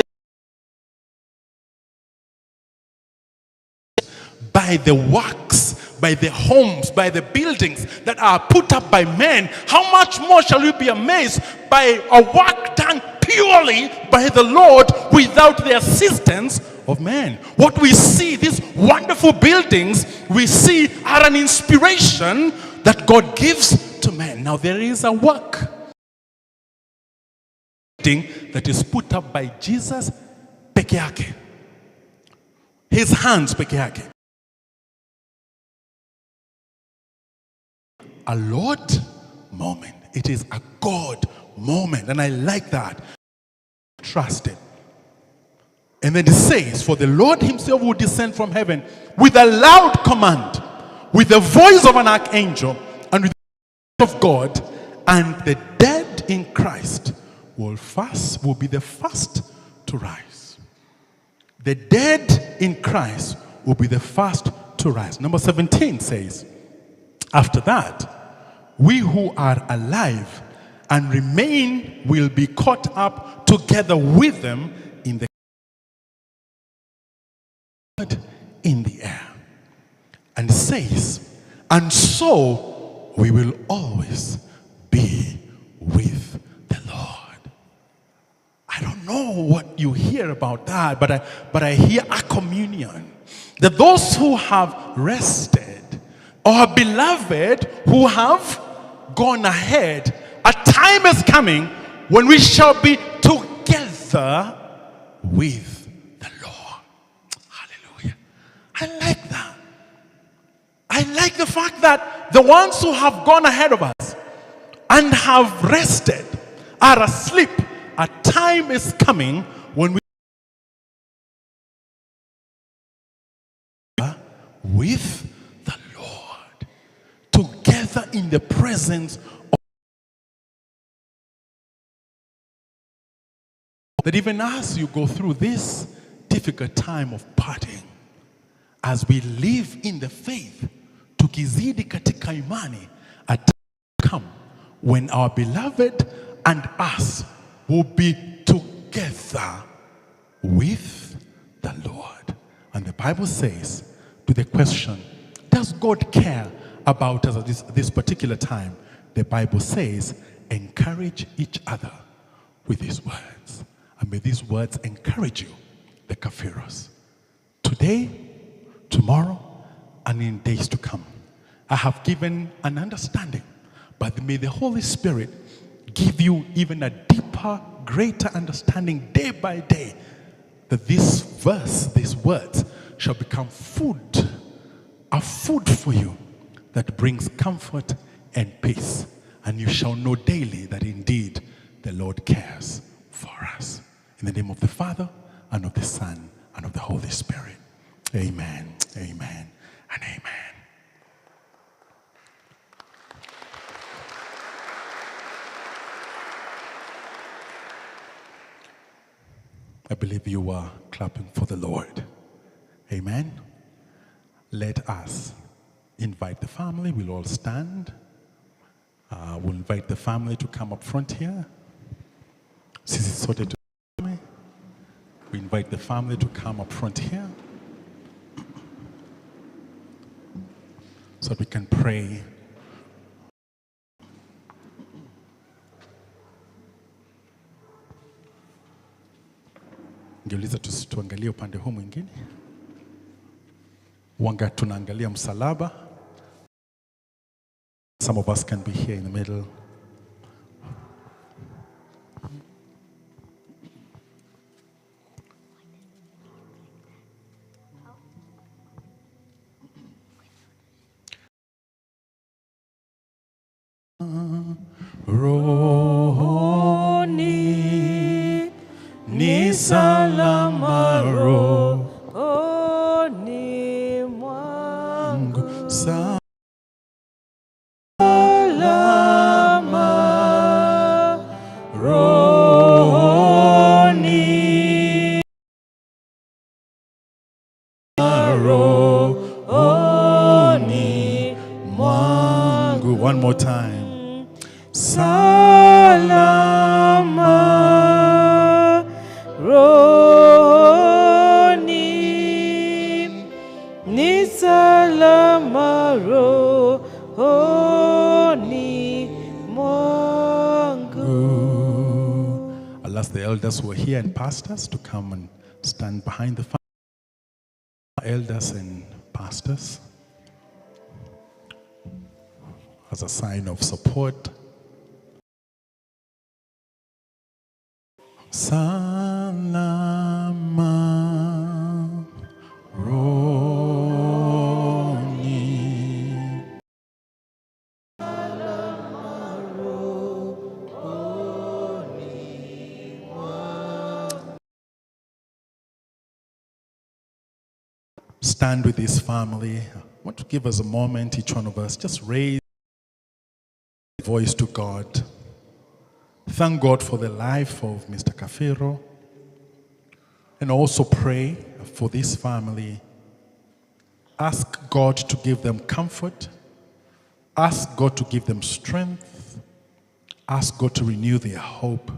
the works, by the homes, by the buildings that are put up by men. How much more shall we be amazed by a work done purely by the Lord without the assistance of men? What we see, these wonderful buildings, we see are an inspiration that God gives to men. Now there is a work that is put up by Jesus peke yake. His hands peke yake. A Lord moment. It is a God moment. And I like that. Trust Him. And then it says, for the Lord himself will descend from heaven with a loud command, with the voice of an archangel, and with the voice of God, and the dead in Christ will be the first to rise. The dead in Christ will be the first to rise. Number 17 says, after that, we who are alive and remain will be caught up together with them in the air. And it says, and so we will always be with the Lord. I don't know what you hear about that, but I hear a communion. That those who have rested, or beloved who have gone ahead, a time is coming when we shall be together with the Lord. Hallelujah. I like that. I I like the fact that the ones who have gone ahead of us and have rested are asleep. A time is coming when we are with the Lord, together in the presence of that. Even as you go through this difficult time of parting, as we live in the faith, tukizidi katika imani, a time will come when our beloved and us will be together with the Lord. And the Bible says, to the question, does God care about us at this particular time? The Bible says, encourage each other with these words. And may these words encourage you, the Kafiros. Today, tomorrow, and in days to come. I have given an understanding, but may the Holy Spirit give you even a deeper, greater understanding day by day, that this verse, these words, shall become food, a food for you that brings comfort and peace. And you shall know daily that indeed the Lord cares for us. In the name of the Father, and of the Son, and of the Holy Spirit. Amen, amen, and amen. I believe you are clapping for the Lord. Amen. Let us invite the family. We'll all stand. We'll invite the family to come up front here. Sisi sote tu. We invite the family to come up front here so that we can pray. Ngeuliza tuangalie upande huu mwingine. Wanga tunaangalia msalaba. Some of us can be here in the middle. Rohoni ni salama, rohoni mwangu Salama, rohoni mwangu. one more time. Salama rohoni ni salama rohoni mwangu. I'll ask the elders who are here and pastors to come and stand behind the family. Elders and pastors, as a sign of support. Salama rohoni. Stand with this family. I want to give us a moment, each one of us, just raise your voice to God. Thank God for the life of Mr. Kabiru. And also pray for this family. Ask God to give them comfort. Ask God to give them strength. Ask God to renew their hope.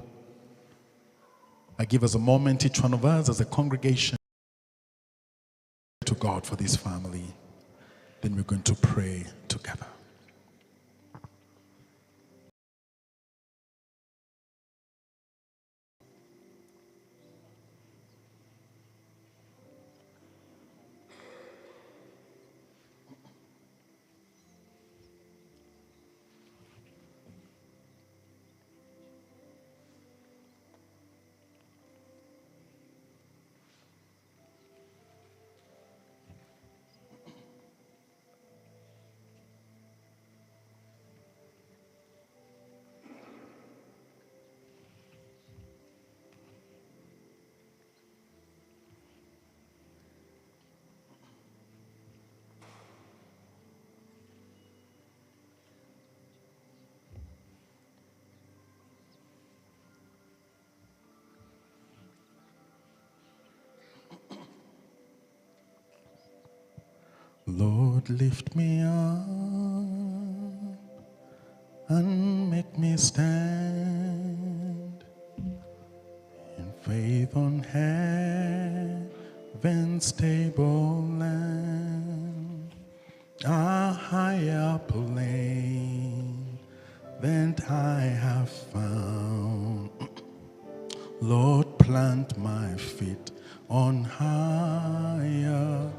I give us a moment, each one of us as a congregation, to God for this family. Then we're going to pray together. Lord, lift me up and make me stand in faith on heaven's stable land, a higher plane than I have found. Lord, plant my feet on higher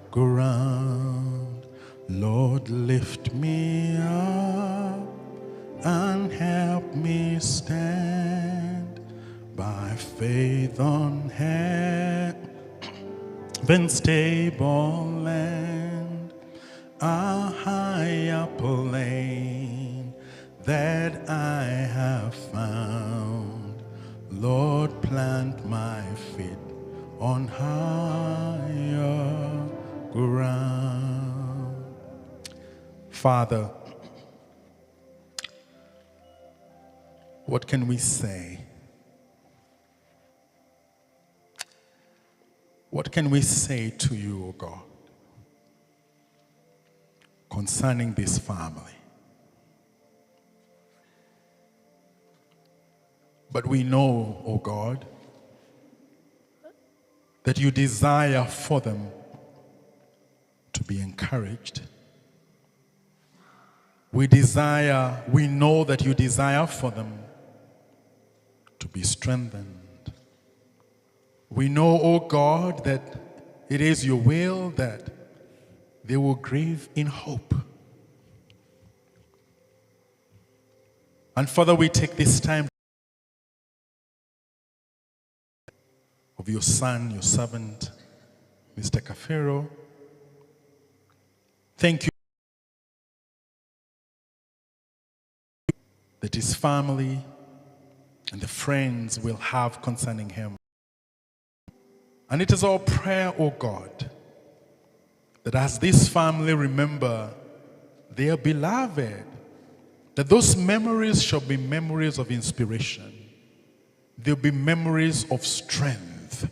ground. Lord, lift me up and help me stand by faith on heaven's stable land, a higher plane that I have found. Lord, plant my feet on higher ground. Father, what can we say? What can we say to you, O God, concerning this family? But we know, O God, that you desire for them to be encouraged. We know that you desire for them to be strengthened. We know, O God, that it is your will that they will grieve in hope. And Father, we take this time of your son, your servant, Mr. Kabiru. Thank you that his family and the friends will have concerning him. And it is our prayer, O God, that as this family remember their beloved, that those memories shall be memories of inspiration. They'll be memories of strength.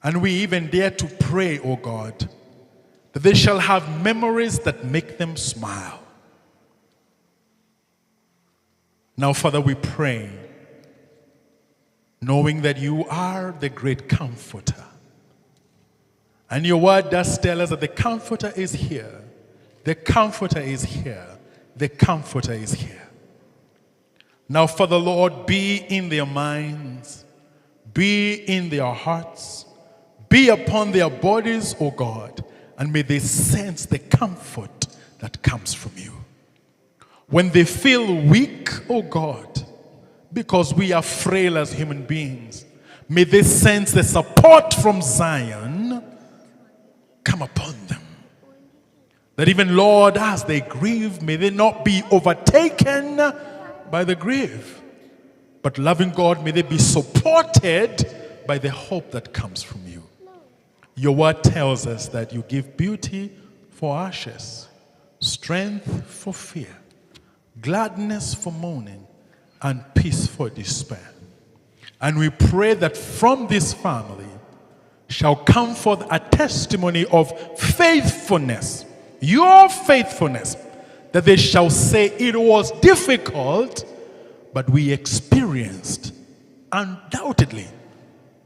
And we even dare to pray, O God, that they shall have memories that make them smile. Now, Father, we pray, knowing that you are the great comforter. And your word does tell us that the comforter is here. The comforter is here. The comforter is here. Now, Father, Lord, be in their minds, be in their hearts, be upon their bodies, O God, and may they sense the comfort that comes from you. When they feel weak, oh God, because we are frail as human beings, may they sense the support from Zion come upon them. That even, Lord, as they grieve, may they not be overtaken by the grief, but loving God, may they be supported by the hope that comes from you. Your word tells us that you give beauty for ashes, strength for fear, gladness for mourning, and peace for despair. And we pray that from this family shall come forth a testimony of faithfulness, your faithfulness, that they shall say it was difficult, but we experienced undoubtedly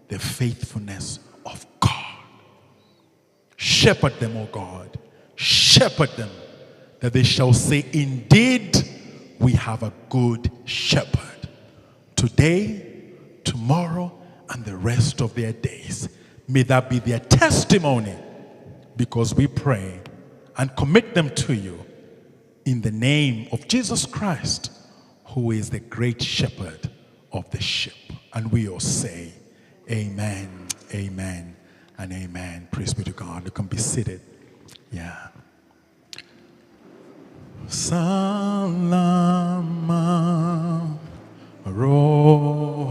the faithfulness of God. Shepherd them, O God, shepherd them, that they shall say, indeed, we have a good shepherd. Today, tomorrow, and the rest of their days. May that be their testimony, because we pray and commit them to you in the name of Jesus Christ, who is the great shepherd of the sheep. And we all say, amen, amen, and amen. Praise be to God. You can be seated. Yeah. Salama Roni.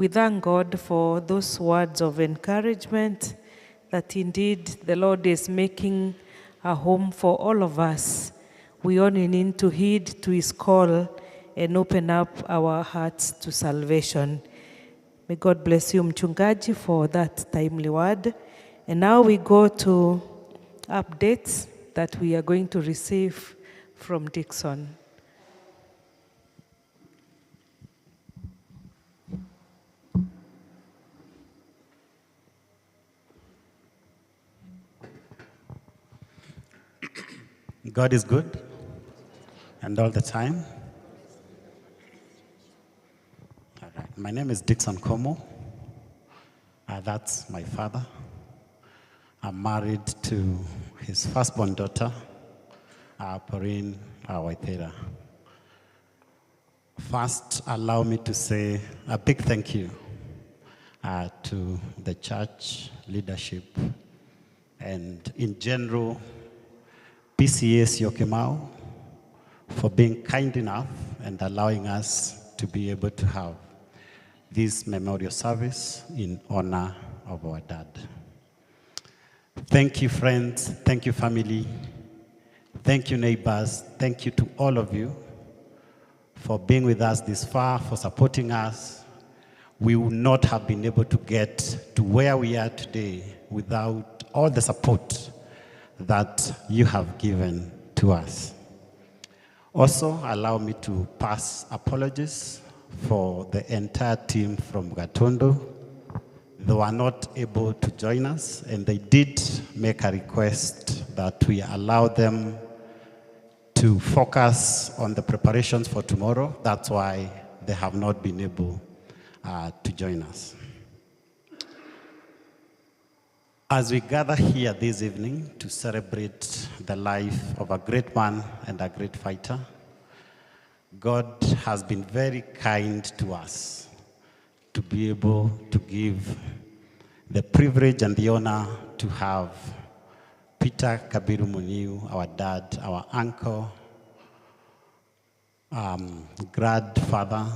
We thank God for those words of encouragement that indeed the Lord is making a home for all of us. We only need to heed to his call and open up our hearts to salvation. May God bless you, Mchungaji, for that timely word. And now we go to updates that we are going to receive from Dixon. God is good, and all the time. All right. My name is Dixon Como. That's my father. I'm married to his firstborn daughter, Pauline Waithera. First, allow me to say a big thank you to the church leadership and in general, PCA Syokimau, for being kind enough and allowing us to be able to have this memorial service in honor of our dad. Thank you, friends. Thank you, family. Thank you, neighbors. Thank you to all of you for being with us this far, for supporting us. We would not have been able to get to where we are today without all the support that you have given to us. Also, allow me to pass apologies for the entire team from Gatondo. They were not able to join us, and they did make a request that we allow them to focus on the preparations for tomorrow. That's why they have not been able to join us. As we gather here this evening to celebrate the life of a great man and a great fighter, God has been very kind to us to be able to give the privilege and the honor to have Peter Kabiru Muniu, our dad, our uncle, grandfather,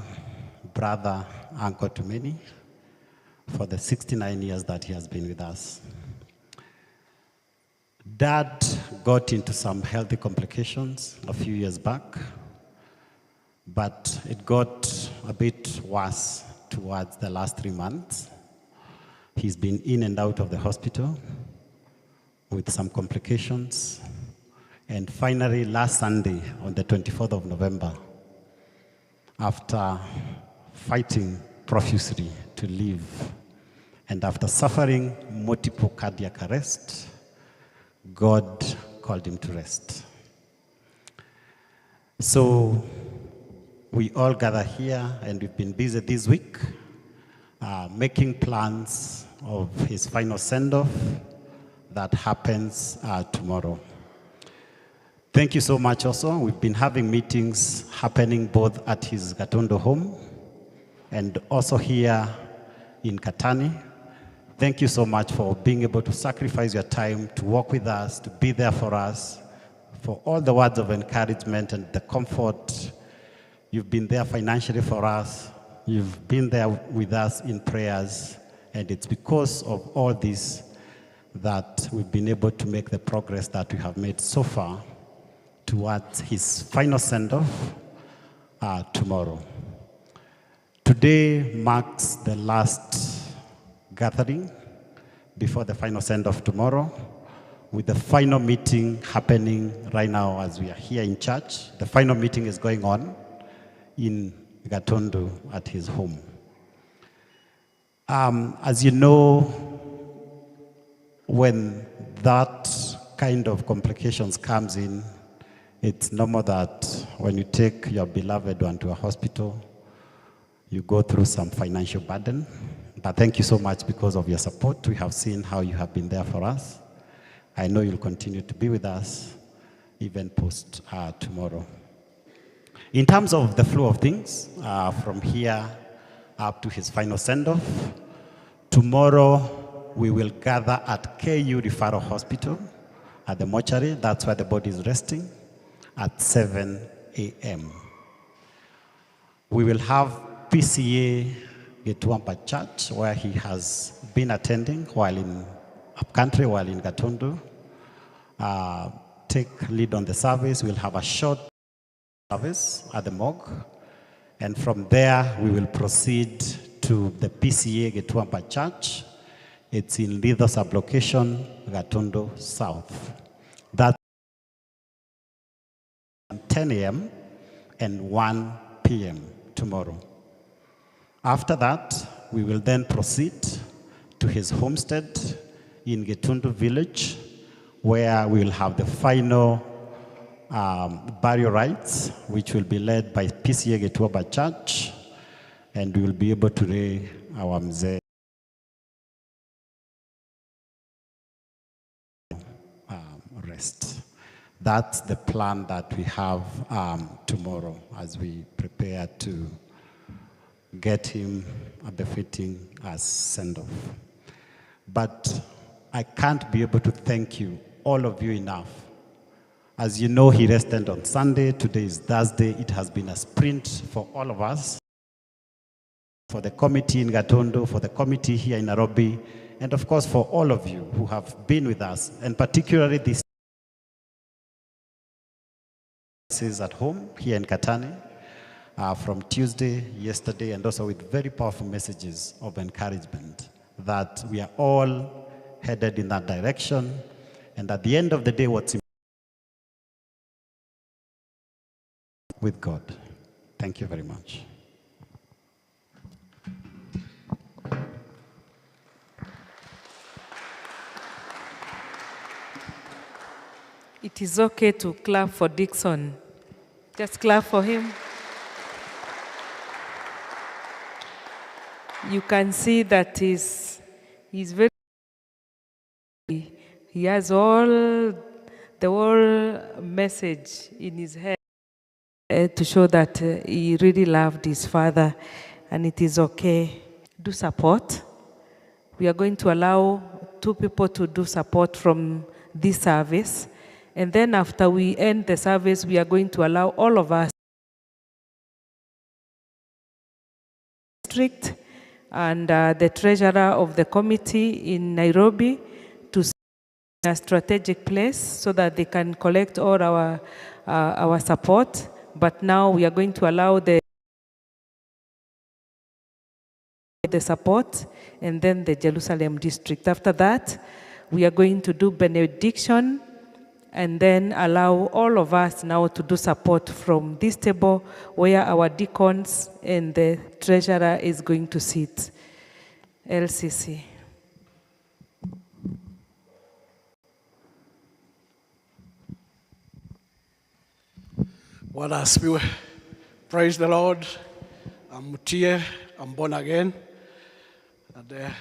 brother, uncle to many, for the 69 years that he has been with us. Dad got into some healthy complications a few years back, but it got a bit worse towards the last 3 months. He's been in and out of the hospital with some complications. And finally, last Sunday, on the 24th of November, after fighting profusely to live, and after suffering multiple cardiac arrest, God called him to rest. So we all gather here, and we've been busy this week making plans of his final send-off that happens tomorrow. Thank you so much also. We've been having meetings happening both at his Gatondo home and also here in Katani. Thank you so much for being able to sacrifice your time to walk with us, to be there for us, for all the words of encouragement and the comfort. You've been there financially for us. You've been there with us in prayers. And it's because of all this that we've been able to make the progress that we have made so far towards his final send-off tomorrow. Today marks the last gathering before the final send-off tomorrow, with the final meeting happening right now as we are here in church. The final meeting is going on in Gatondo at his home. As you know, when that kind of complications comes in, it's normal that when you take your beloved one to a hospital, you go through some financial burden. But thank you so much because of your support. We have seen how you have been there for us. I know you'll continue to be with us even post tomorrow. In terms of the flow of things, from here up to his final send-off, tomorrow we will gather at KU Referral Hospital at the mortuary. That's where the body is resting at 7 a.m. We will have PCA Getuamba Church, where he has been attending while in upcountry, while in Gatundu. Take lead on the service. We'll have a short service at the morgue. And from there, we will proceed to the PCA Getuamba Church. It's in Litho sublocation, Gatundu South. That's 10 a.m. and 1 p.m. tomorrow. After that, we will then proceed to his homestead in Getundu village, where we will have the final burial rites, which will be led by PCA Getuamba Church, and we will be able to lay our mzee rest. That's the plan that we have tomorrow as we prepare to get him a befitting as send-off. But I can't be able to thank you, all of you, enough. As you know, he rested on Sunday. Today is Thursday. It has been a sprint for all of us, for the committee in Gatundu, for the committee here in Nairobi, and of course for all of you who have been with us, and particularly this is at home here in Katani from Tuesday, yesterday, and also with very powerful messages of encouragement that we are all headed in that direction. And at the end of the day, what's with God. Thank you very much. It is okay to clap for Dixon. Just clap for him. You can see that he's very, he has the whole message in his head to show that he really loved his father, and it is okay. Do support. We are going to allow 2 people to do support from this service. And then after we end the service, we are going to allow all of us district and the treasurer of the committee in Nairobi to see a strategic place so that they can collect all our support. But now we are going to allow the support and then the Jerusalem district. After that, we are going to do benediction and then allow all of us now to do support from this table where our deacons and the treasurer is going to sit. LCC. Bwana asifiwe. Praise the Lord. I'm Mutie, I'm born again. And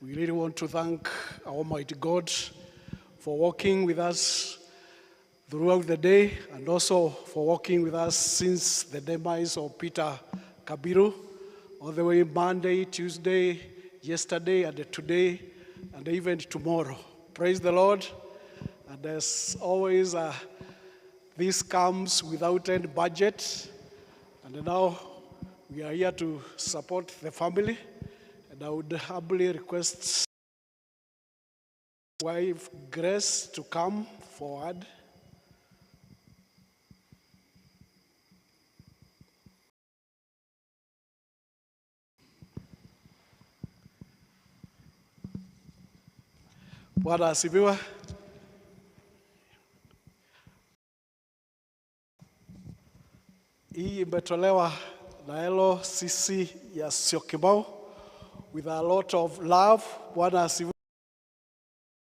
we really want to thank Almighty God for walking with us throughout the day, and also for walking with us since the demise of Peter Kabiru, all the way Monday, Tuesday, yesterday, and today, and even tomorrow. Praise the Lord. And as always, this comes without any budget. And now we are here to support the family. And I would humbly request wife Grace to come forward. Bwana asifiwe. Hii imetolewa na LCC ya Syokimau with a lot of love. Bwana asifiwe.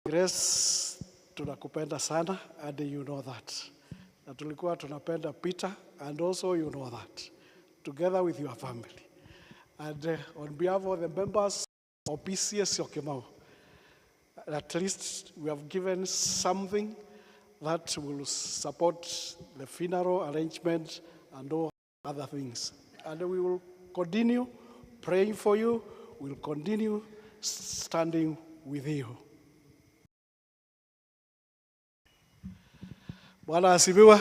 Grace, tunakupenda sana, and you know that. Na tulikuwa tunapenda Peter, and also you know that, together with your family. And on behalf of the members of PCA Syokimau, at least we have given something that will support the funeral arrangement and all other things. And we will continue praying for you. We'll continue standing with you. Bwana asifiwe,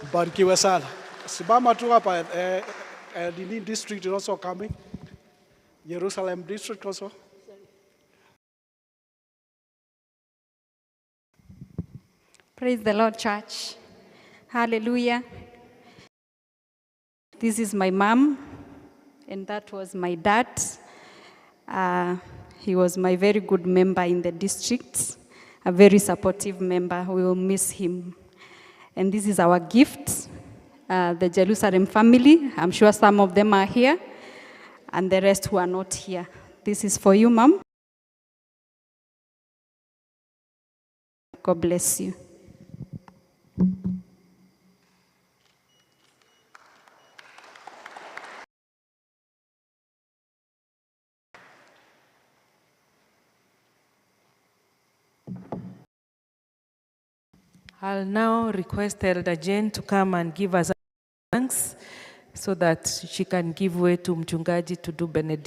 mbarikiwe sana. Simama tu hapa, Nini district is also coming. Jerusalem district also. Praise the Lord, church. Hallelujah. This is my mom, and that was my dad. He was my very good member in the district, a very supportive member. We will miss him. And this is our gift, the Jerusalem family. I'm sure some of them are here, and the rest who are not here. This is for you, Mom. God bless you. I'll now request Elder Jane to come and give us thanks so that she can give way to Mchungaji to do benediction.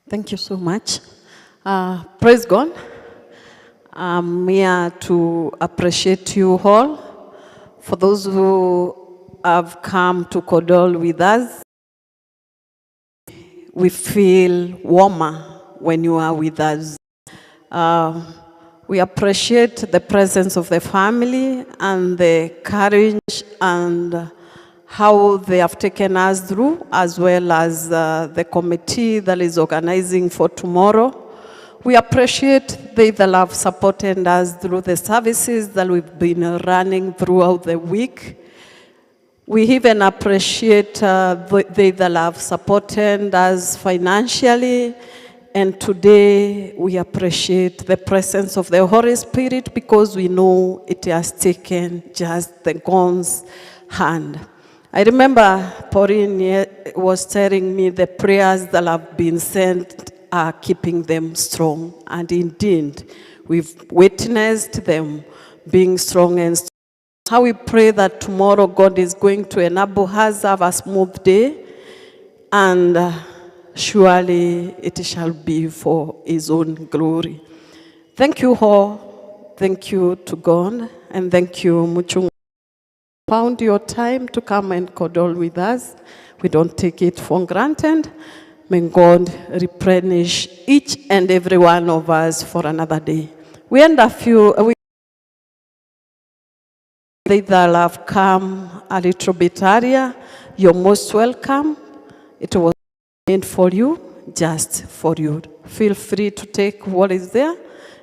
Thank you so much. Praise God. I'm here to appreciate you all for those who have come to condole with us. We feel warmer when you are with us. We appreciate the presence of the family and the courage and how they have taken us through, as well as the committee that is organizing for tomorrow. We appreciate they that have supported us through the services that we've been running throughout the week. We even appreciate they that have supported us financially. And today we appreciate the presence of the Holy Spirit because we know it has taken just the God's hand. I remember Pauline was telling me the prayers that have been sent are keeping them strong. And indeed, we've witnessed them being strong and strong. How we pray that tomorrow God is going to enable us to have a smooth day, and surely it shall be for His own glory. Thank you all. Thank you to God, and thank you, Muchungaji. Found your time to come and condole with us. We don't take it for granted. May God replenish each and every one of us for another day. We end a few. They that have come a little bit earlier, you're most welcome. It was meant for you, just for you. Feel free to take what is there,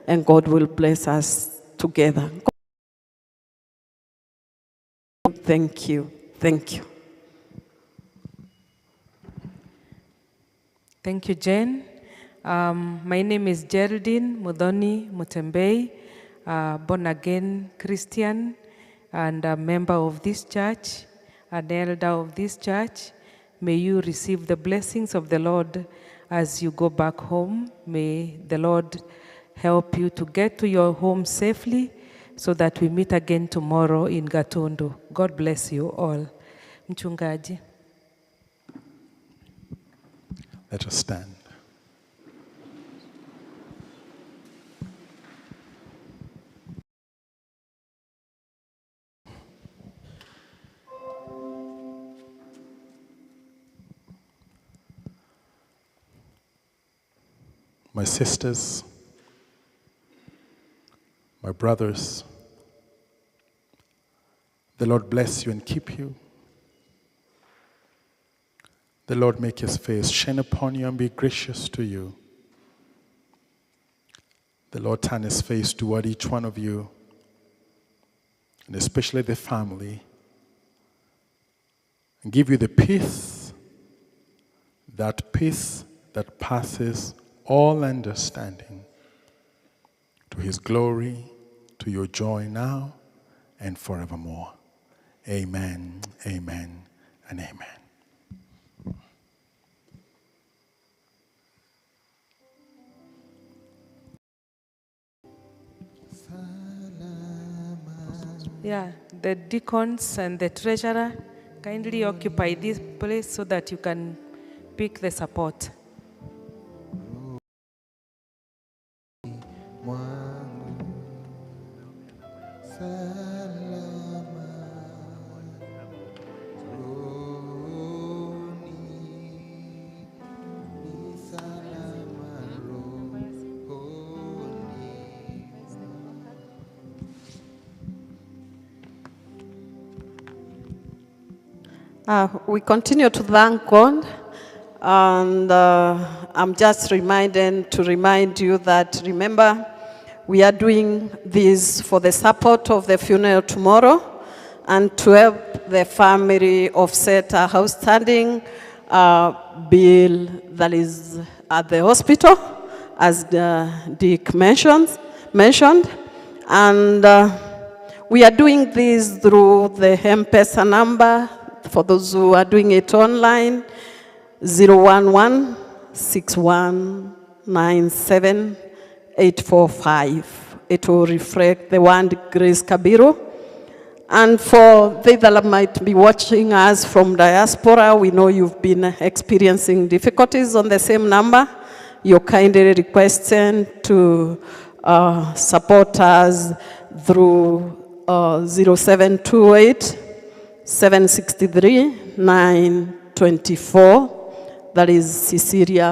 and God will bless us together. Thank you. Thank you. Thank you, Jane. My name is Geraldine Mudhoni Mutembei, born again Christian and a member of this church, an elder of this church. May you receive the blessings of the Lord as you go back home. May the Lord help you to get to your home safely so that we meet again tomorrow in Gatundu. God bless you all. Mchungaji. Let us stand. My sisters, my brothers, the Lord bless you and keep you. The Lord make His face shine upon you and be gracious to you. The Lord turn His face toward each one of you, and especially the family, and give you the peace that passes all understanding, to His glory, to your joy now and forevermore. Amen, amen, and amen. Yeah, the deacons and the treasurer, kindly occupy this place so that you can pick the support. Salam. We continue to thank God, and I'm just to remind you that, remember, we are doing this for the support of the funeral tomorrow and to help the family offset a outstanding bill that is at the hospital, as Dick mentioned. And we are doing this through the M-Pesa number. For those who are doing it online, 011-6197-845. It will reflect the word Grace Kabiru. And for they that might be watching us from diaspora, we know you've been experiencing difficulties on the same number. You're kindly requested to support us through 0728 763 924. That is Cecilia